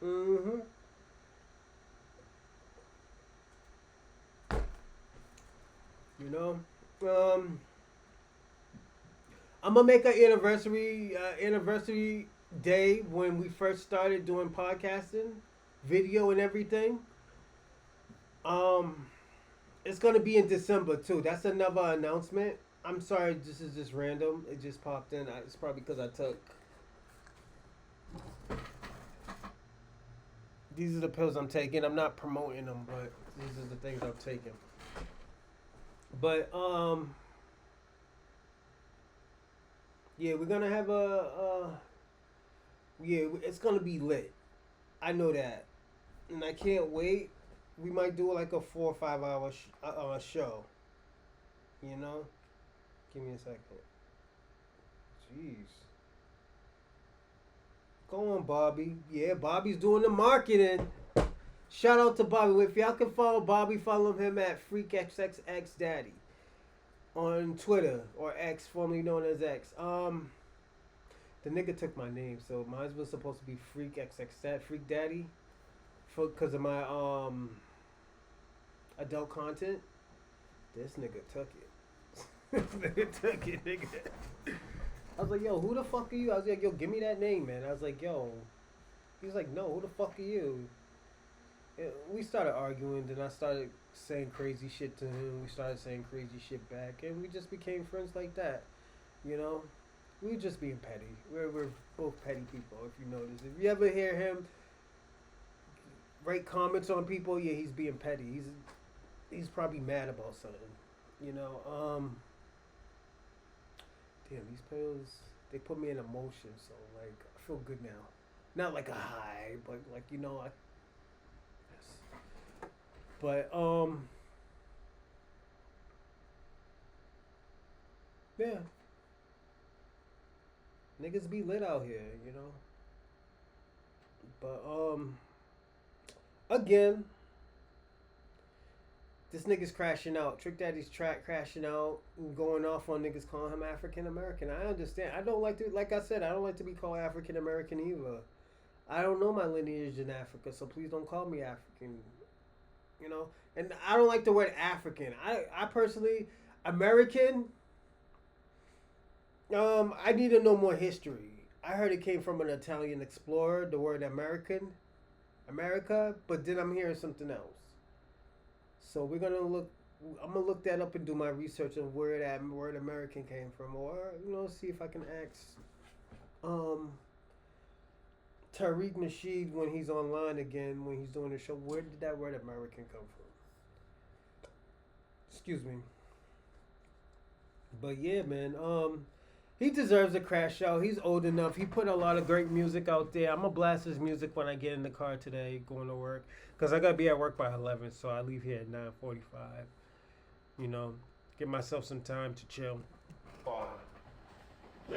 Mm-hmm. You know? I'm gonna make an anniversary day when we first started doing podcasting, video and everything. It's gonna be in December too. That's another announcement. I'm sorry, this is just random. It just popped in. It's probably because I took. These are the pills I'm taking. I'm not promoting them, but these are the things I'm taking. But yeah, we're gonna have yeah, it's gonna be lit. I know that, and I can't wait. We might do like a 4 or 5 hour show. You know, give me a second. Jeez. Go on, Bobby. Yeah, Bobby's doing the marketing. Shout out to Bobby. If y'all can follow Bobby, follow him at FreakXXXDaddy on Twitter, or X, formerly known as X. The nigga took my name, so mine was supposed to be Freak Daddy, because of my adult content. This nigga took it. This nigga took it, nigga. I was like, yo, who the fuck are you? I was like, yo, give me that name, man. I was like, yo. He was like, no, who the fuck are you? We started arguing, then I started saying crazy shit to him. We started saying crazy shit back, and we just became friends like that. You know? We were just being petty. We're both petty people, if you notice. If you ever hear him write comments on people, yeah, he's being petty. He's probably mad about something. You know? Damn, these pills, they put me in emotion, so, like, I feel good now. Not like a high, but, like, you know, But, yeah. Niggas be lit out here, you know? But, again, this nigga's crashing out. Trick Daddy's crashing out and going off on niggas calling him African American. I understand. I don't like to, like I said, I don't like to be called African American either. I don't know my lineage in Africa, so please don't call me African. You know? And I don't like the word African. I personally, American, I need to know more history. I heard it came from an Italian explorer, the word America, but then I'm hearing something else. So I'm gonna look that up and do my research on where that word American came from, or, you know, see if I can ask Tariq Nasheed when he's online again, when he's doing the show, where did that word American come from? Excuse me. But yeah, man, he deserves a crash out. He's old enough. He put a lot of great music out there. I'm gonna blast his music when I get in the car today, going to work, because I gotta be at work by 11, so I leave here at 9:45. You know, give myself some time to chill. Go to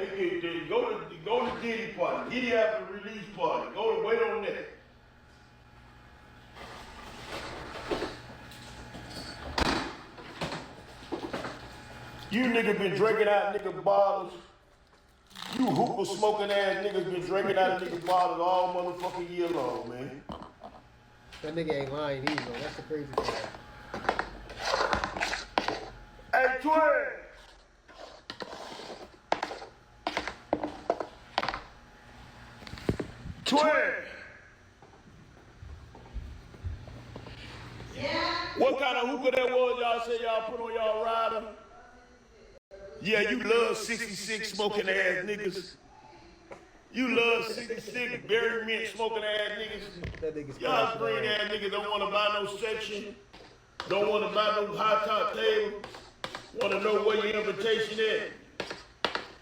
Diddy party. Diddy have a release party. Go to wait on that. You niggas been drinking out nigga bottles. You hookah smoking ass niggas been drinking out nigga bottles all motherfucking year long, man. That nigga ain't lying either. That's the crazy part. Hey, Twin. Twin. Yeah. What kind of hookah that was y'all say y'all put on y'all rider? Yeah, you love 66 smoking ass niggas. You love 66 berry mint smoking ass niggas. That nigga's Y'all green ass niggas don't want to buy no section. Don't want to buy no high top table. Want to know where your invitation at.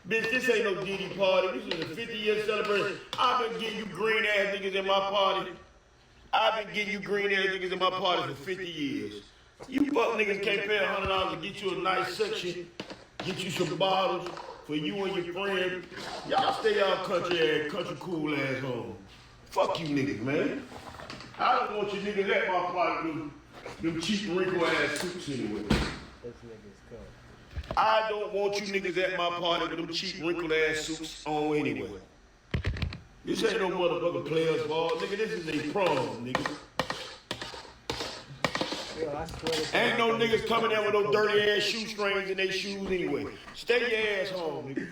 Bitch, this ain't no Diddy party. This is a 50-year celebration. I've been getting you green ass niggas in my party. I've been getting you green ass niggas in my party for 50 years. You fuck niggas can't pay $100 to get you a nice section, get you some bottles for you and your friend. Y'all stay y'all country cool ass home. Fuck you niggas, man. I don't want you niggas at my party them cheap wrinkle ass suits anyway. This nigga's cool. I don't want you niggas at my party with them cheap wrinkled ass suits on anyway. This ain't no motherfucking players ball, nigga. This is a prom, nigga. Yo, I swear to Ain't no niggas coming in with no dirty ass shoestrings in their shoes anyway. Stay your ass home, nigga.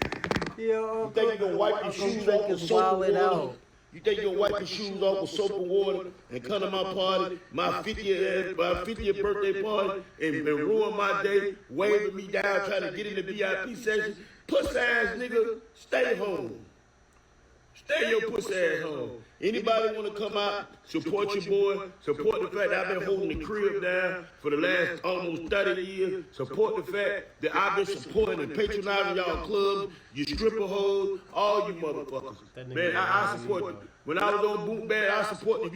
Yo, You think you gonna wipe your shoes off with soap and water? You think you gonna wipe your shoes off with soap and water and come to my party, my 50th birthday party, and ruin my day, waving me down, trying to get in the VIP section? Puss ass nigga, stay home. Stay your pussy ass home. Anybody want to come out, support your boy, support the fact that I've been holding the crib down for the last almost 30 years, support the fact that I've been supporting and patronizing y'all clubs, you stripper hoes, all you motherfuckers. Man, I support you. When I was on Boot Bad, I support you. If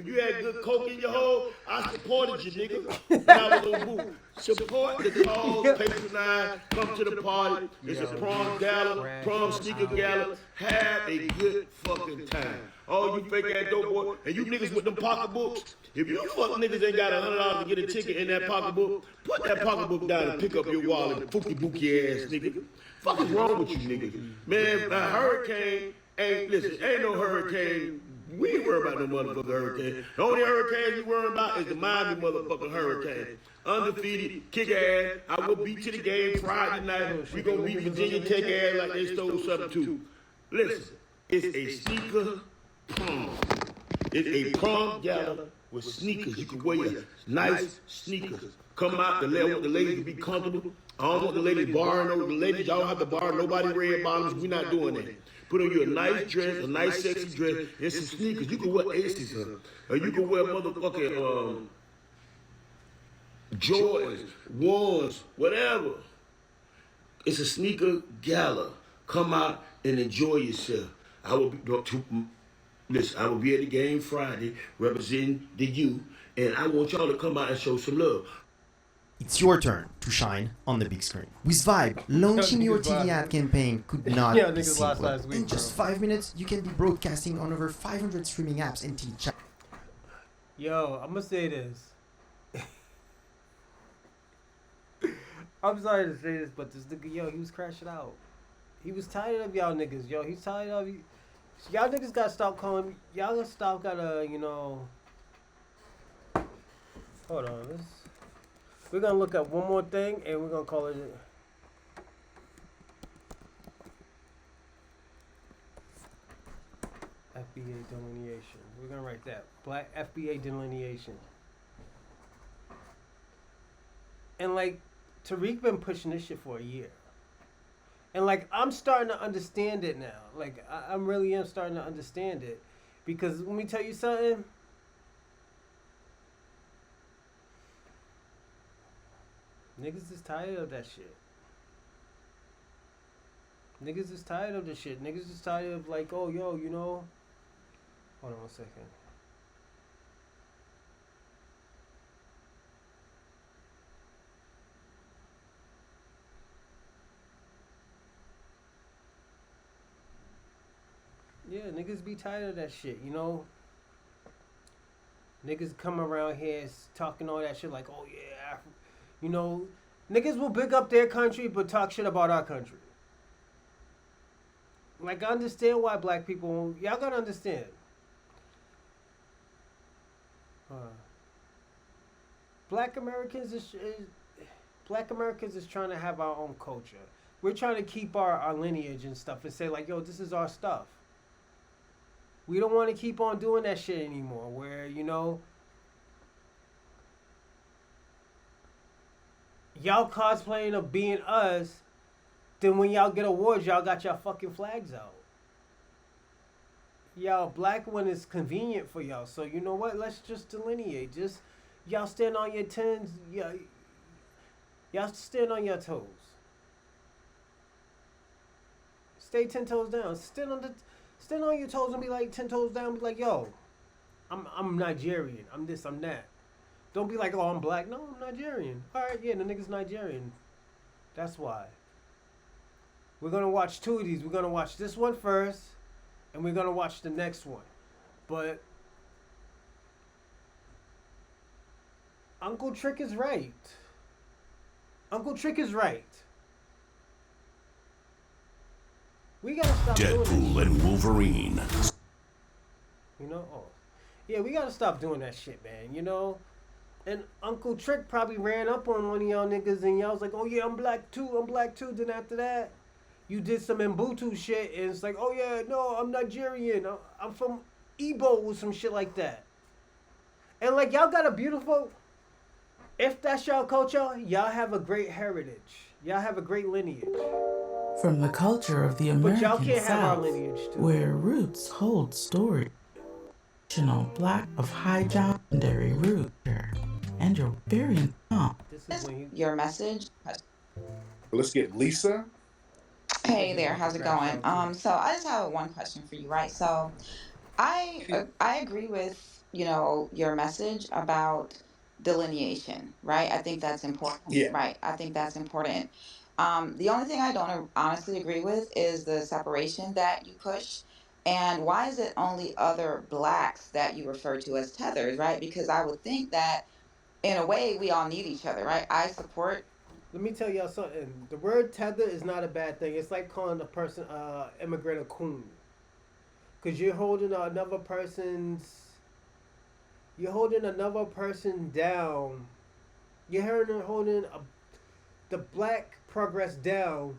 you had good coke in your hole, I supported you, nigga. When I was on Boot. Support the cause, patronize, come to the party. It's a prom gala, prom sneaker gala. Have a good fucking time. All you fake ass dope boy, and you niggas with them pocketbooks, if you fuck niggas ain't got $100 to get a ticket in that pocketbook, put that pocketbook down and pick up your wallet, fookie bookie ass nigga. Fuck is wrong with you niggas? Man, a hurricane ain't, listen, ain't no hurricane. We ain't worried about no motherfucking hurricane. The only hurricane we worry about is the Miami motherfucking hurricane. Undefeated, kick ass. I will beat you the game Friday night. We gonna beat Virginia Tech ass like they stole something too. Listen, it's a sneaker prom. It's a prom gala with sneakers. You can wear your nice sneakers. Come out to let the ladies to be comfortable. I don't want the ladies borrowing over the ladies. Y'all don't have to borrow nobody red bottoms. We're not doing that. Put on you a nice dress, a nice sexy dress, and some sneakers. You can wear Aces, or you can wear motherfucking Jordans, ones, whatever. It's a sneaker gala. Come out and enjoy yourself. I will be listen. I will be at the game Friday representing the U, and I want y'all to come out and show some love. It's your turn to shine on the big screen. With Vibe, launching your TV ad campaign could not be simpler. In just 5 minutes, you can be broadcasting on over 500 streaming apps and TV channels. Yo, I'm gonna say this. I'm sorry to say this, but this nigga, yo, he was crashing out. He was tired of y'all niggas, yo. He's tired of you. Y'all niggas gotta stop calling. Y'all gotta, you know. Hold on, we're gonna look up one more thing, and we're gonna call it. FBA Delineation. We're gonna write that. Black FBA Delineation. And like, Tariq been pushing this shit for a year. And like, I'm starting to understand it now. Like, I really am starting to understand it. Because let me tell you something. Niggas is tired of that shit. Niggas is tired of this shit. Niggas is tired of like, oh, yo, you know. Hold on 1 second. Yeah, niggas be tired of that shit, you know. Niggas come around here talking all that shit like, oh yeah, you know, Niggas will big up their country but talk shit about our country. Like, I understand why black people. Y'all gotta understand. Uh, black Americans Black Americans is trying to have our own culture. We're trying to keep our lineage and stuff and say like, yo, this is our stuff. We don't want to keep on doing that shit anymore. Where y'all cosplaying of being us, then when y'all get awards, y'all got y'all fucking flags out. Y'all black one is convenient for y'all. So you know what? Let's just delineate. Just y'all stand on your tens. Y'all stand on your toes. Stay 10 toes down. Stand on your toes and be like 10 toes down. Be like, yo, I'm Nigerian. I'm this. I'm that. Don't be like, oh, I'm black. No, I'm Nigerian. All right, yeah, the nigga's Nigerian. That's why. We're gonna watch two of these. We're gonna watch this one first, and we're gonna watch the next one. But Uncle Trick is right. Uncle Trick is right. We gotta stop doing Deadpool and Wolverine. Yeah, we gotta stop doing that shit, man. And Uncle Trick probably ran up on one of y'all niggas, and y'all was like, "Oh yeah, I'm black too." Then after that, you did some Mbutu shit, and it's like, "Oh yeah, no, I'm Nigerian. I'm from Igbo," or some shit like that. And like, y'all got a beautiful. If that's y'all culture, y'all have a great heritage. Y'all have a great lineage. From the culture of the But y'all American can't have our South, lineage too. where roots hold story, traditional black of high legendary root, and your variant This is when your message. Let's get Lisa. Hey there, how's it going? So I just have one question for you, right? So I agree with your message about delineation, right? I think that's important. Yeah. Right. I think that's important. The only thing I don't honestly agree with is the separation that you push. And why is it only other blacks that you refer to as tethers, right? Because I would think that in a way we all need each other, right? I support. Let me tell y'all something. The word tether is not a bad thing. It's like calling a person immigrant a coon. Cause you're holding another person down. You're holding the black progress down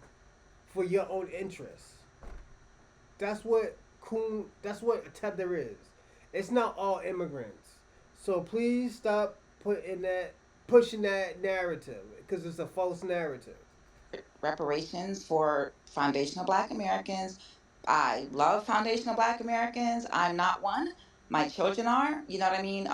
for your own interests. That's what a tether is. It's not all immigrants. So please stop pushing that narrative, because it's a false narrative. Reparations for foundational Black Americans. I love foundational Black Americans. I'm not one. My children are. You know what I mean?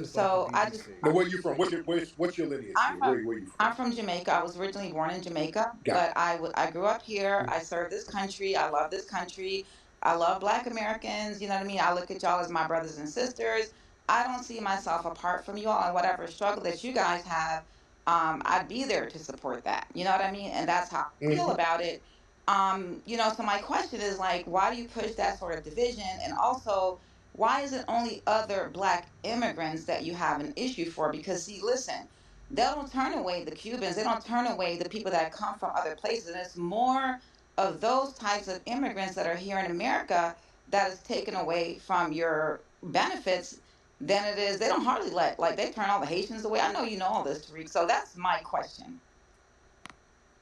So I just. Now, where you from? What's your lineage? I'm from. Where you from? I'm from Jamaica. I was originally born in Jamaica, Got but I grew up here. I serve this country. I love this country. I love Black Americans. You know what I mean? I look at y'all as my brothers and sisters. I don't see myself apart from you all, and whatever struggle that you guys have, I'd be there to support that. You know what I mean? And that's how I feel about it. So my question is like, why do you push that sort of division? And also, why is it only other Black immigrants that you have an issue for? Because see, listen, they don't turn away the Cubans. They don't turn away the people that come from other places. And it's more of those types of immigrants that are here in America that is taken away from your benefits than it is. They don't hardly they turn all the Haitians away. I know you know all this, Tariq. So that's my question.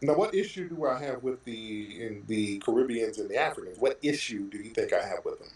Now, what issue do I have with the Caribbeans and the Africans? What issue do you think I have with them?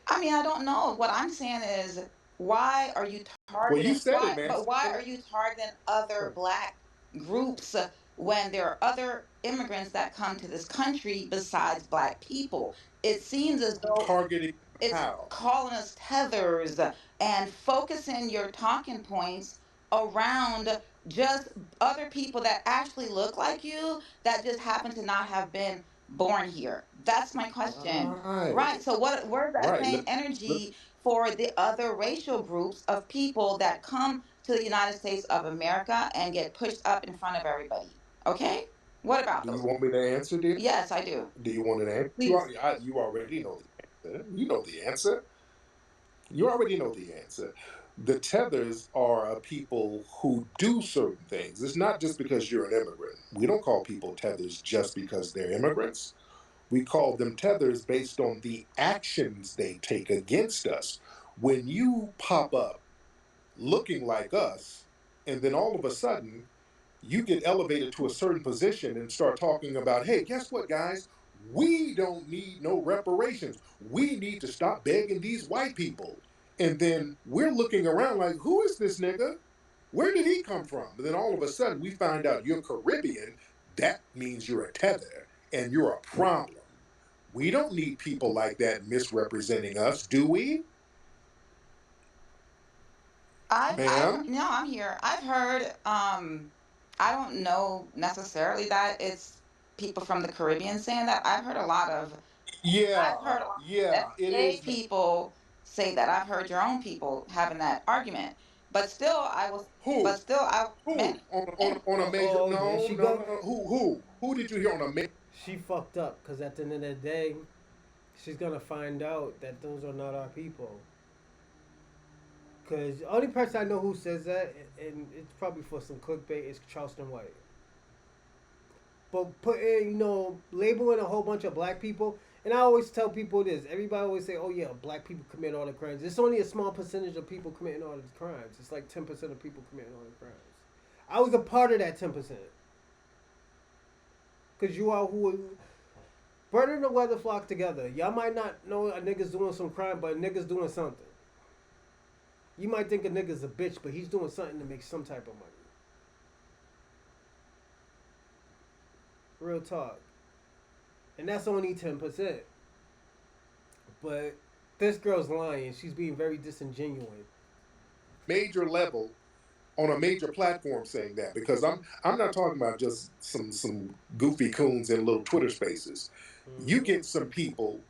I mean, I don't know. What I'm saying is, why are you targeting? Well, you said it, man. But why are you targeting other Black groups when there are other immigrants that come to this country besides Black people? It seems as though Targeting it's how? calling us tethers and focusing your talking points around just other people that actually look like you that just happen to not have been born here. That's my question. Right. So where's that Right. same energy for the other racial groups of people that come to the United States of America and get pushed up in front of everybody? Okay? What about Do those? you want me to answer, dear? Yes, I do. Do you want an answer? Please. You already know the answer. You know the answer. You already know the answer. The tethers are a people who do certain things. It's not just because you're an immigrant. We don't call people tethers just because they're immigrants. We call them tethers based on the actions they take against us. When you pop up looking like us, and then all of a sudden you get elevated to a certain position and start talking about, hey, guess what, guys? We don't need no reparations. We need to stop begging these white people. And then we're looking around like, who is this nigga? Where did he come from? And then all of a sudden we find out you're Caribbean. That means you're a tether and you're a problem. We don't need people like that misrepresenting us, do we? Ma'am? No, I'm here. I've heard, I don't know necessarily that it's people from the Caribbean saying that. Yeah, I've heard a lot of yeah, it FBA is. people say that. I've heard your own people having that argument. But still, Who? Who? many, many. On a major? Oh, there No, she no, go. no, no. Who did you hear on a major? She fucked up because at the end of the day, she's gonna find out that those are not our people. Because the only person I know who says that, and it's probably for some clickbait, is Charleston White. But putting, labeling a whole bunch of black people, and I always tell people this. Everybody always say, "Oh yeah, black people commit all the crimes." It's only a small percentage of people committing all the crimes. It's like 10% of people committing all the crimes. I was a part of that 10%. Cause you are who. Bird and the weather flock together. Y'all might not know a nigga's doing some crime, but a nigga's doing something. You might think a nigga's a bitch, but he's doing something to make some type of money. Real talk. And that's only 10%. But this girl's lying. She's being very disingenuous. Major level on a major platform saying that, because I'm not talking about just some goofy coons in little Twitter spaces. You get some people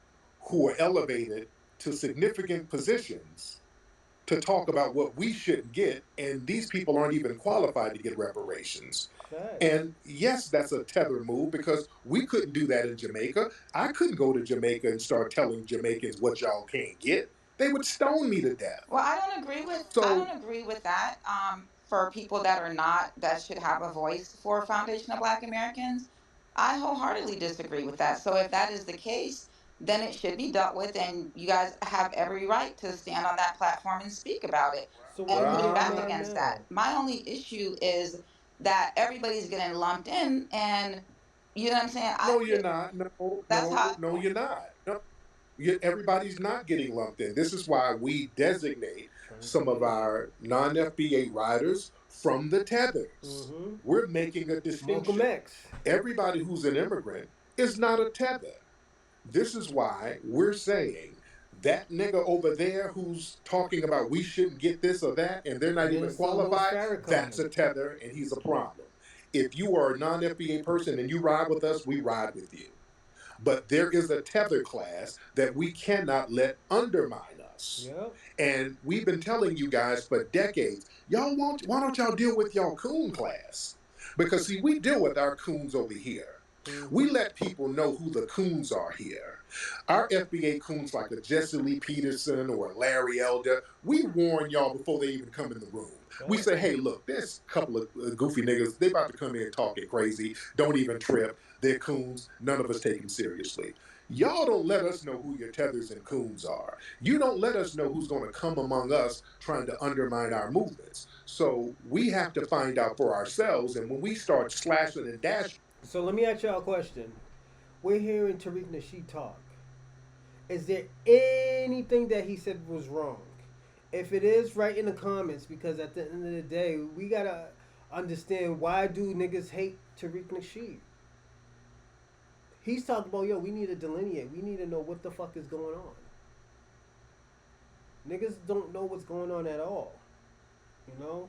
who are elevated to significant positions to talk about what we shouldn't get, and these people aren't even qualified to get reparations. And yes, that's a tether move, because we couldn't do that in Jamaica. I couldn't go to Jamaica and start telling Jamaicans what y'all can't get. They would stone me to death. Well, I So don't agree with that. For people that are not that should have a voice for Foundation of Black Americans, I wholeheartedly disagree with that. So if that is the case, then it should be dealt with, and you guys have every right to stand on that platform and speak about it So and where push you back uh, at against now? that. My only issue is that everybody's getting lumped in, and you know what I'm saying. no, you're not. No, That's how no, no, you're not. No, everybody's not getting lumped in. This is why we designate some of our non FBA riders from the tethers. Mm-hmm. We're making a Malcolm distinction. X. Everybody who's an immigrant is not a tether. This is why we're saying that nigga over there who's talking about we shouldn't get this or that and they're not And then even it's the Louis qualified, Farrakhan. that's a tether and he's a problem. If you are a non FBA person and you ride with us, we ride with you. But there is a tether class that we cannot let undermine us. Yep. And we've been telling you guys for decades, why don't y'all deal with y'all coon class? Because see, we deal with our coons over here. We let people know who the coons are here. Our FBA coons like a Jesse Lee Peterson or Larry Elder, we warn y'all before they even come in the room. We say, hey, look, there's a couple of goofy niggas. They about to come in talking crazy. Don't even trip. They're coons. None of us take them seriously. Y'all don't let us know who your tethers and coons are. You don't let us know who's going to come among us trying to undermine our movements. So we have to find out for ourselves. And when we start slashing and dashing, So let me ask y'all a question. We're hearing Tariq Nasheed talk. Is there anything that he said was wrong? If it is, write in the comments, because at the end of the day, we gotta understand, why do niggas hate Tariq Nasheed? He's talking about, yo, we need to delineate. We need to know what the fuck is going on. Niggas don't know what's going on at all. You know?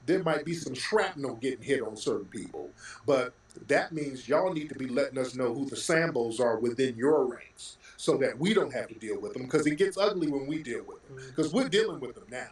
there might be some shrapnel getting hit on certain people. But that means y'all need to be letting us know who the Sambos are within your ranks so that we don't have to deal with them, because it gets ugly when we deal with them, because we're dealing with them now.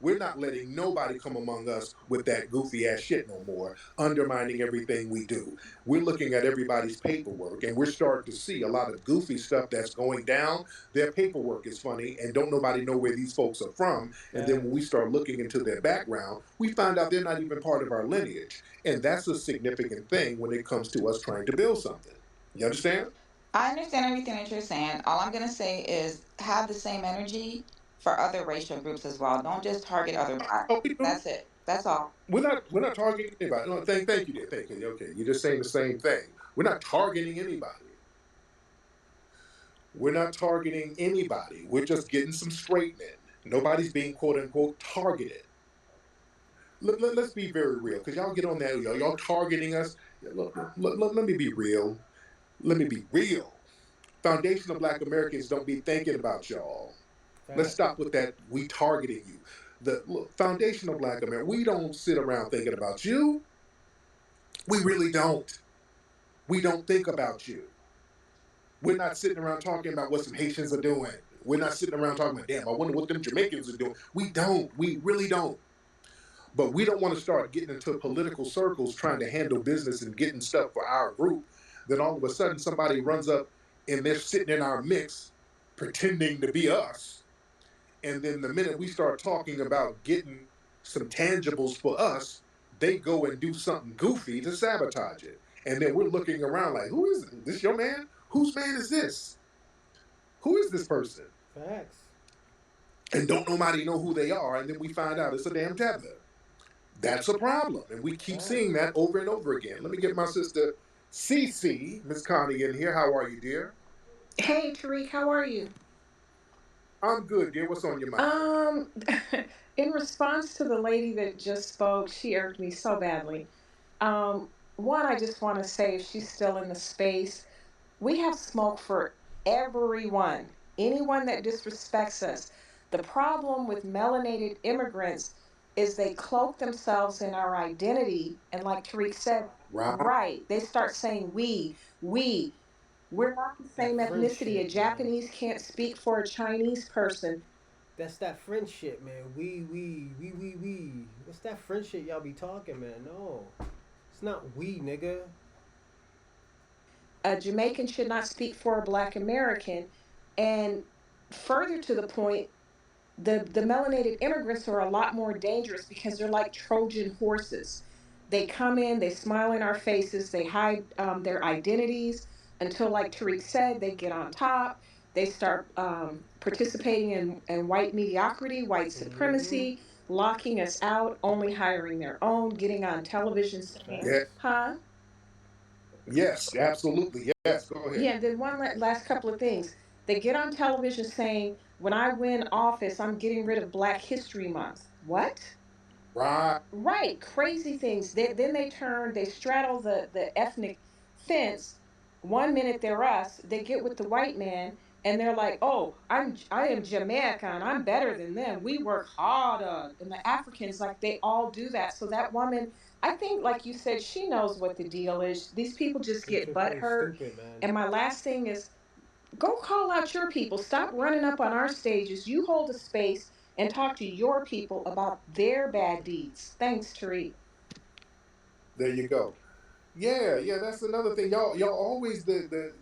We're not letting nobody come among us with that goofy ass shit no more, undermining everything we do. We're looking at everybody's paperwork and we're starting to see a lot of goofy stuff that's going down. Their paperwork is funny and don't nobody know where these folks are from. And then when we start looking into their background, we find out they're not even part of our lineage. And that's a significant thing when it comes to us trying to build something. You understand? I understand everything that you're saying. All I'm going to say is have the same energy for other racial groups as well. Don't just target other blacks. Oh, we do. That's it. That's all. We're not targeting anybody. No, thank you, dear. Thank you. Okay, you're just saying the same thing. We're not targeting anybody. We're not targeting anybody. We're just getting some straightening. Nobody's being quote unquote targeted. Let's be very real, because y'all get on that, y'all targeting us. Let me be real. Let me be real. Foundational Black Americans don't be thinking about y'all. Let's stop with that. We targeting you. The foundational Black America. We don't sit around thinking about you. We really don't. We don't think about you. We're not sitting around talking about what some Haitians are doing. We're not sitting around talking about, damn, I wonder what them Jamaicans are doing. We don't. We really don't. But we don't want to start getting into political circles trying to handle business and getting stuff for our group. Then all of a sudden somebody runs up and they're sitting in our mix pretending to be us. And then the minute we start talking about getting some tangibles for us, they go and do something goofy to sabotage it. And then we're looking around like, who is this? This your man? Whose man is this? Who is this person? Facts. And don't nobody know who they are. And then we find out it's a damn tether. That's a problem. And we keep seeing that over and over again. Let me get my sister Cece, Miss Connie, in here. How are you, dear? Hey, Tariq, how are you? I'm good, dear. What's on your mind? In response to the lady that just spoke, she irked me so badly. One, I just want to say, if she's still in the space, we have smoke for everyone, anyone that disrespects us. The problem with melanated immigrants is they cloak themselves in our identity. And like Tariq said, right, they start saying we. We're not the same That French ethnicity. A shit, man. Japanese can't speak for a Chinese person. That's that French shit, man. We. What's that French shit y'all be talking, man? No. It's not we, nigga. A Jamaican should not speak for a Black American. And further to the point, the melanated immigrants are a lot more dangerous because they're like Trojan horses. They come in, they smile in our faces, they hide their identities until, like Tariq said, they get on top. They start participating in white mediocrity, white Mm-hmm. supremacy, locking us out, only hiring their own, getting on television saying, Yeah. huh? Yes, absolutely. Yes, go ahead. Yeah, then last couple of things. They get on television saying, when I win office, I'm getting rid of Black History Month. What? Right. Right, crazy things. Then they straddle the ethnic fence. One minute they're us, they get with the white man, and they're like, "Oh, I am Jamaican. I'm better than them. We work harder." And the Africans, like, they all do that. So that woman, I think, like you said, she knows what the deal is. These people just Them get people butt is hurt. stupid, man. And my last thing is, go call out your people. Stop running up on our stages. You hold a space and talk to your people about their bad deeds. Thanks, Tariq. There you go. Yeah, that's another thing. Y'all always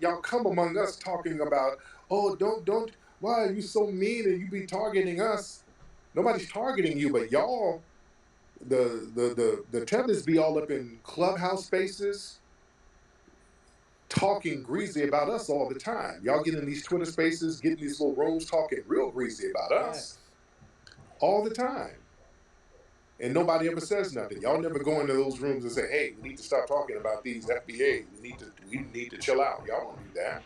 y'all come among us talking about, oh, don't why are you so mean and you be targeting us? Nobody's targeting you, but y'all, the tethers be all up in clubhouse spaces talking greasy about us all the time. Y'all get in these Twitter spaces, get in these little rooms talking real greasy about us Facts. all the time. And nobody ever says nothing. Y'all never go into those rooms and say, "Hey, we need to stop talking about these FBA. We need to chill out." Y'all don't do that.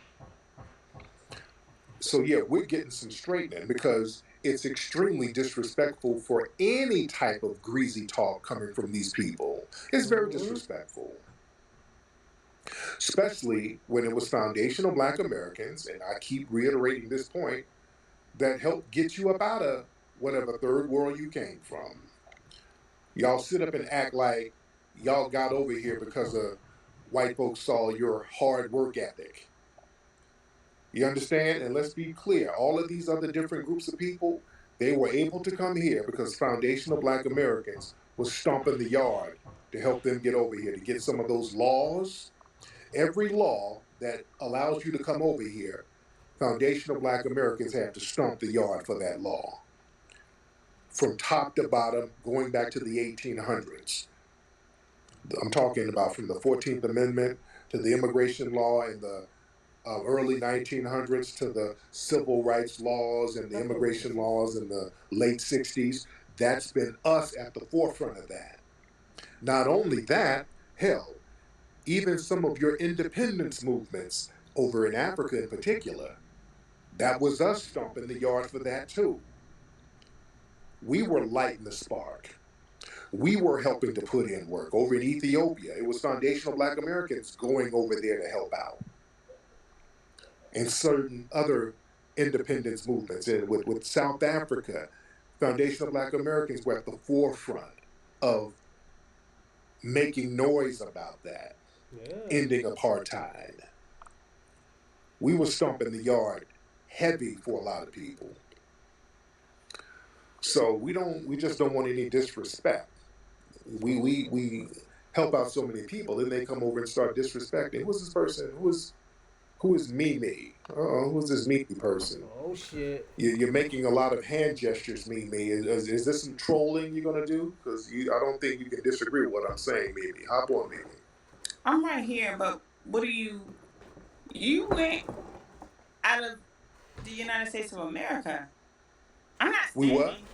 So yeah, we're getting some straightening because it's extremely disrespectful for any type of greasy talk coming from these people. It's very Mm-hmm. disrespectful, especially when it was foundational Black Americans, and I keep reiterating this point, that helped get you up out of whatever third world you came from. Y'all sit up and act like y'all got over here because of white folks saw your hard work ethic. You understand? And let's be clear, all of these other different groups of people, They were able to come here because foundational Black Americans was stomping the yard to help them get over here, to get some of those laws. Every law that allows you to come over here, foundational Black Americans had to stomp the yard for that law. From top to bottom, going back to the 1800s. I'm talking about from the 14th Amendment to the immigration law in the early 1900s to the civil rights laws and the immigration laws in the late 60s. That's been us at the forefront of that. Not only that, hell, even some of your independence movements over in Africa in particular, that was us stomping the yard for that too. We were lighting the spark. We were helping to put in work. Over in Ethiopia, it was foundational Black Americans going over there to help out. And certain other independence movements. And with South Africa, foundational Black Americans were at the forefront of making noise about that, ending apartheid. We were stomping the yard heavy for a lot of people. So we just don't want any disrespect. We help out so many people, then they come over and start disrespecting. Who's this person? Who is Mimi? Who's this Mimi person? Oh shit! You're making a lot of hand gestures, Mimi. Is this some trolling you're gonna do? Because I don't think you can disagree with what I'm saying, Mimi. Hop on, Mimi. I'm right here, but what do you went out of the United States of America? I'm not We what? stingy.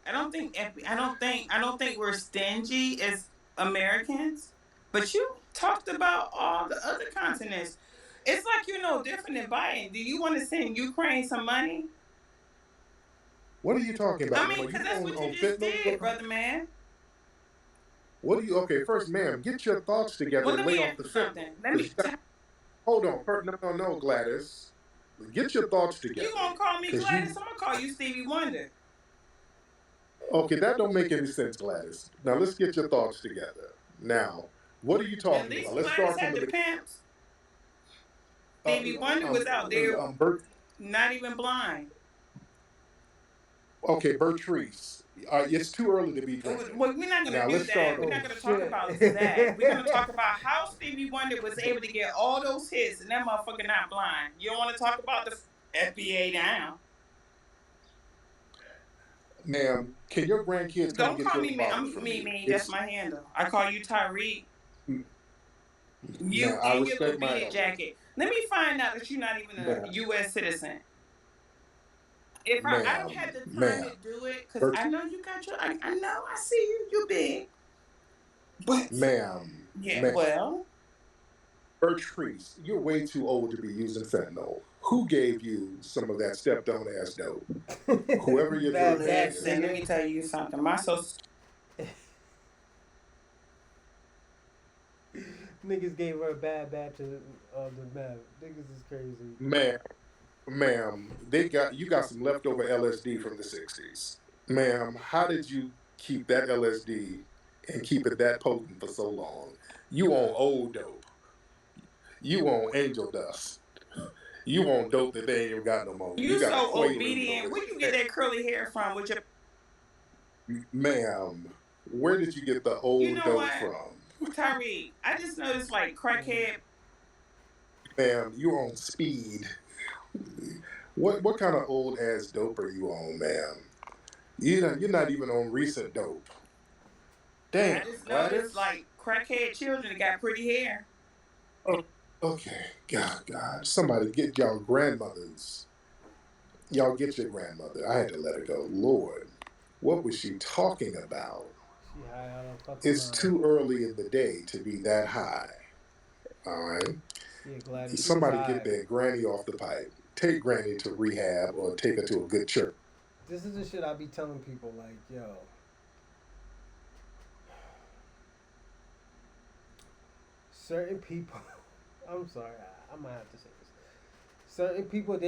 I don't think we're stingy as Americans. But you talked about all the other continents. It's like you're no different than Biden. Do you want to send Ukraine some money? What are you talking about? I mean, because that's what you just did, brother man. What do you? Okay, first, ma'am, get your thoughts together Well, and let lay me off ask the you fentanyl. something. Let me. Hold on, no, Gladys. Get your thoughts together. You gonna call me Gladys? I'm gonna call you Stevie Wonder. Okay, that don't make any sense, Gladys. Now let's get your thoughts together. Now, what are you talking about? Let's Gladys start from had the pimps. Stevie Wonder was out there, not even blind. Okay, Bertrice. It's too early to be drinking. Well, we're not going to do that. We're not going to talk about that. We're going to talk about how Stevie Wonder was able to get all those hits and that motherfucker not blind. You don't want to talk about the FBA now? Ma'am, can your grandkids come don't get call your me flowers from me? That's my handle. I call you Tyreek. You I in your little respect my beaded jacket. Let me find out that you're not even a U.S. citizen. If I don't have the time to do it, because I know you got your, I know, I see you, you big. But, ma'am. Well. Bertrice, you're way too old to be using fentanyl. Who gave you some of that stepped on ass dope? Whoever your drug is. Let me tell you something. My Niggas gave her a bad batch of the meth. Niggas is crazy. Ma'am, you got some leftover LSD from the 60s. Ma'am, how did you keep that LSD and keep it that potent for so long? You on old dope. You on angel dust. You on dope that they ain't even got no more. You got so obedient. Where you get that curly hair from? With your ma'am, where did you get the old dope from? Tyree, I just noticed like crackhead. Ma'am, you on speed. What kind of old ass dope are you on, ma'am? You're not even on recent dope. Damn, I just noticed like crackhead children that got pretty hair. Oh, okay, God, somebody get y'all grandmothers. Y'all get your grandmother. I had to let her go. Lord, what was she talking about? It's too early in the day to be that high. All right. Somebody get that granny off the pipe. Take granny to rehab or take her to a good church. This is the shit I be telling people, like, yo. Certain people, I'm sorry, I might have to say this. Certain people,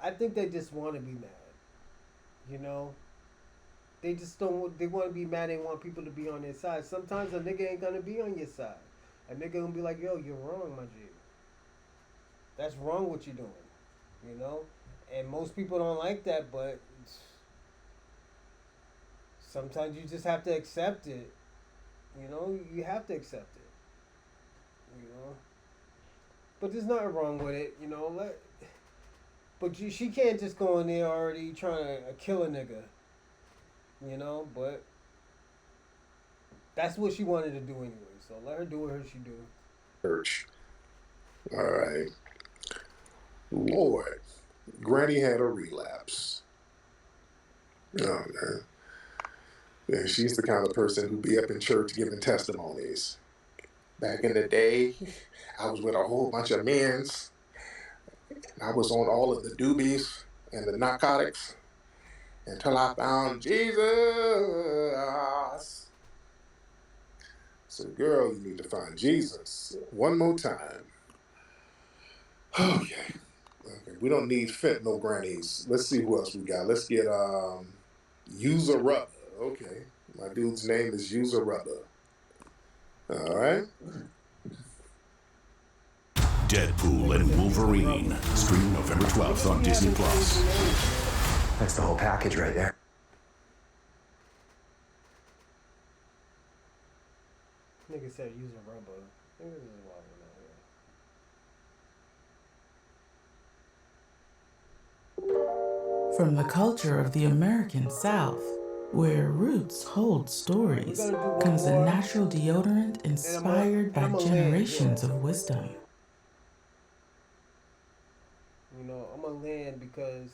I think they just want to be mad. You know? They just don't, they want to be mad, they want people to be on their side. Sometimes a nigga ain't gonna be on your side. A nigga gonna be like, yo, you're wrong, my G. That's wrong what you're doing. You know? And most people don't like that, but sometimes you just have to accept it. You know, you have to accept it. You know, but there's nothing wrong with it. You know, she can't just go in there already trying to kill a nigga. You know, but that's what she wanted to do anyway. So let her do what she do. Church. All right. Lord, Granny had a relapse. Oh man. Yeah, she's the kind of person who'd be up in church giving testimonies. Back in the day, I was with a whole bunch of men's. I was on all of the doobies and the narcotics until I found Jesus. So, girl, you need to find Jesus one more time. Okay. We don't need fentanyl grannies. Let's see who else we got. Let's get User Rubber. Okay. My dude's name is User Rubber. All right. Deadpool and Wolverine. Stream November 12th on Disney+. That's the whole package right there. Nigga said use a rubber. Niggas is wild out here. From the culture of the American South, where roots hold stories, comes a natural deodorant inspired by generations of wisdom. You know, I'm gonna land because,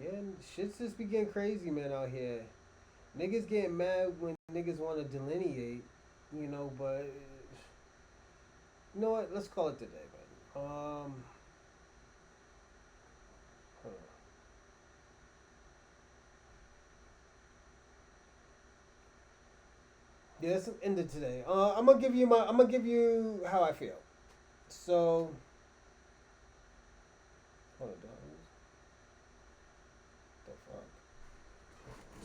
yeah, shit's just be getting crazy, man, out here. Niggas getting mad when niggas want to delineate, you know, but, you know what, let's call it today, man. Yeah, let's end it today. I'm gonna give you how I feel. So, hold on, the fuck.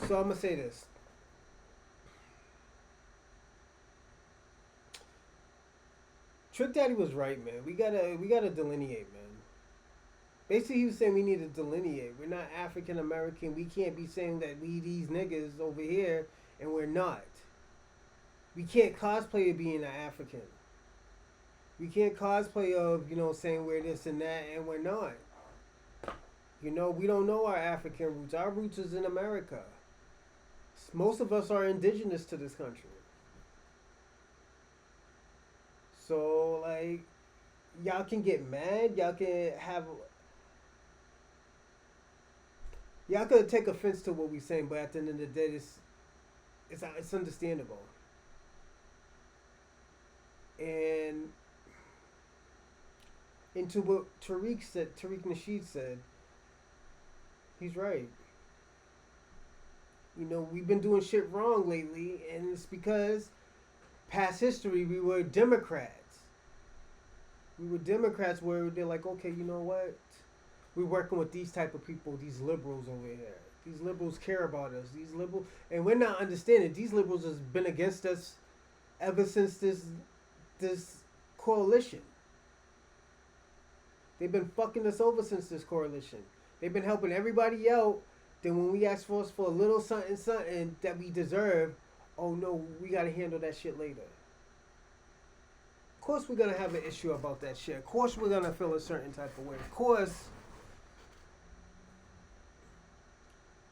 So I'm gonna say this. Trick Daddy was right, man. We gotta delineate, man. Basically, he was saying we need to delineate. We're not African American. We can't be saying that we these niggas over here and we're not. We can't cosplay of being an African. We can't cosplay of, you know, saying we're this and that and we're not. You know, we don't know our African roots. Our roots is in America. Most of us are indigenous to this country. So, like, y'all can get mad. Y'all can have... Y'all could take offense to what we're saying, but at the end of the day, it's understandable. And into what Tariq Nasheed said, he's right. You know, we've been doing shit wrong lately, and it's because past history we were Democrats. We were Democrats where they're like, okay, you know what? We're working with these type of people, these liberals over here. These liberals care about us. These liberals, and we're not understanding. These liberals has been against us ever since this coalition. They've been fucking us over since this coalition. They've been helping everybody out. Then when we ask for a little something that we deserve, oh no, we gotta handle that shit later. Of course we're gonna have an issue about that shit. Of course we're gonna feel a certain type of way. Of course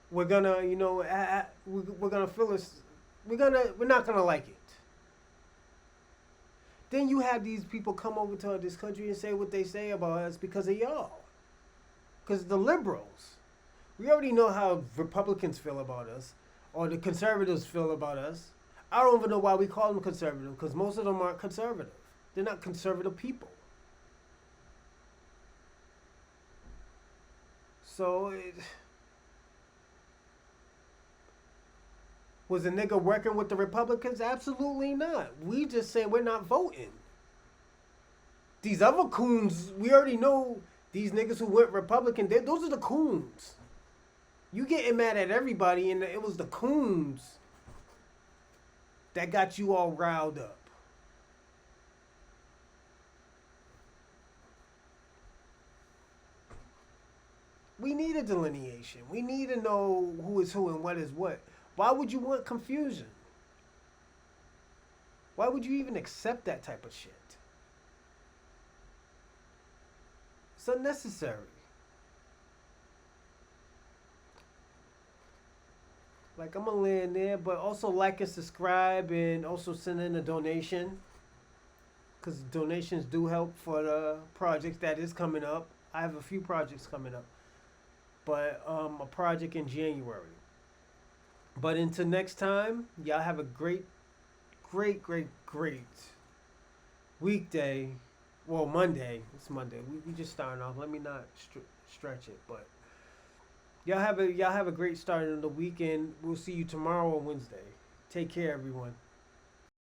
we're gonna, you know, we're gonna feel this. We're not gonna like it. Then you have these people come over to this country and say what they say about us because of y'all. Because the liberals. We already know how Republicans feel about us, or the conservatives feel about us. I don't even know why we call them conservative, because most of them aren't conservative. They're not conservative people. So, was a nigga working with the Republicans? Absolutely not. We just saying we're not voting. These other coons, we already know these niggas who went Republican, those are the coons. You getting mad at everybody, and it was the coons that got you all riled up. We need a delineation. We need to know who is who and what is what. Why would you want confusion? Why would you even accept that type of shit? It's unnecessary. Like, I'm gonna land there, but also like and subscribe, and also send in a donation, because donations do help for the projects that is coming up. I have a few projects coming up, but a project in January. But until next time, y'all have a great weekday. Well, Monday. It's Monday. We just starting off. Let me not stretch it, but y'all have a great start of the weekend. We'll see you tomorrow or Wednesday. Take care, everyone.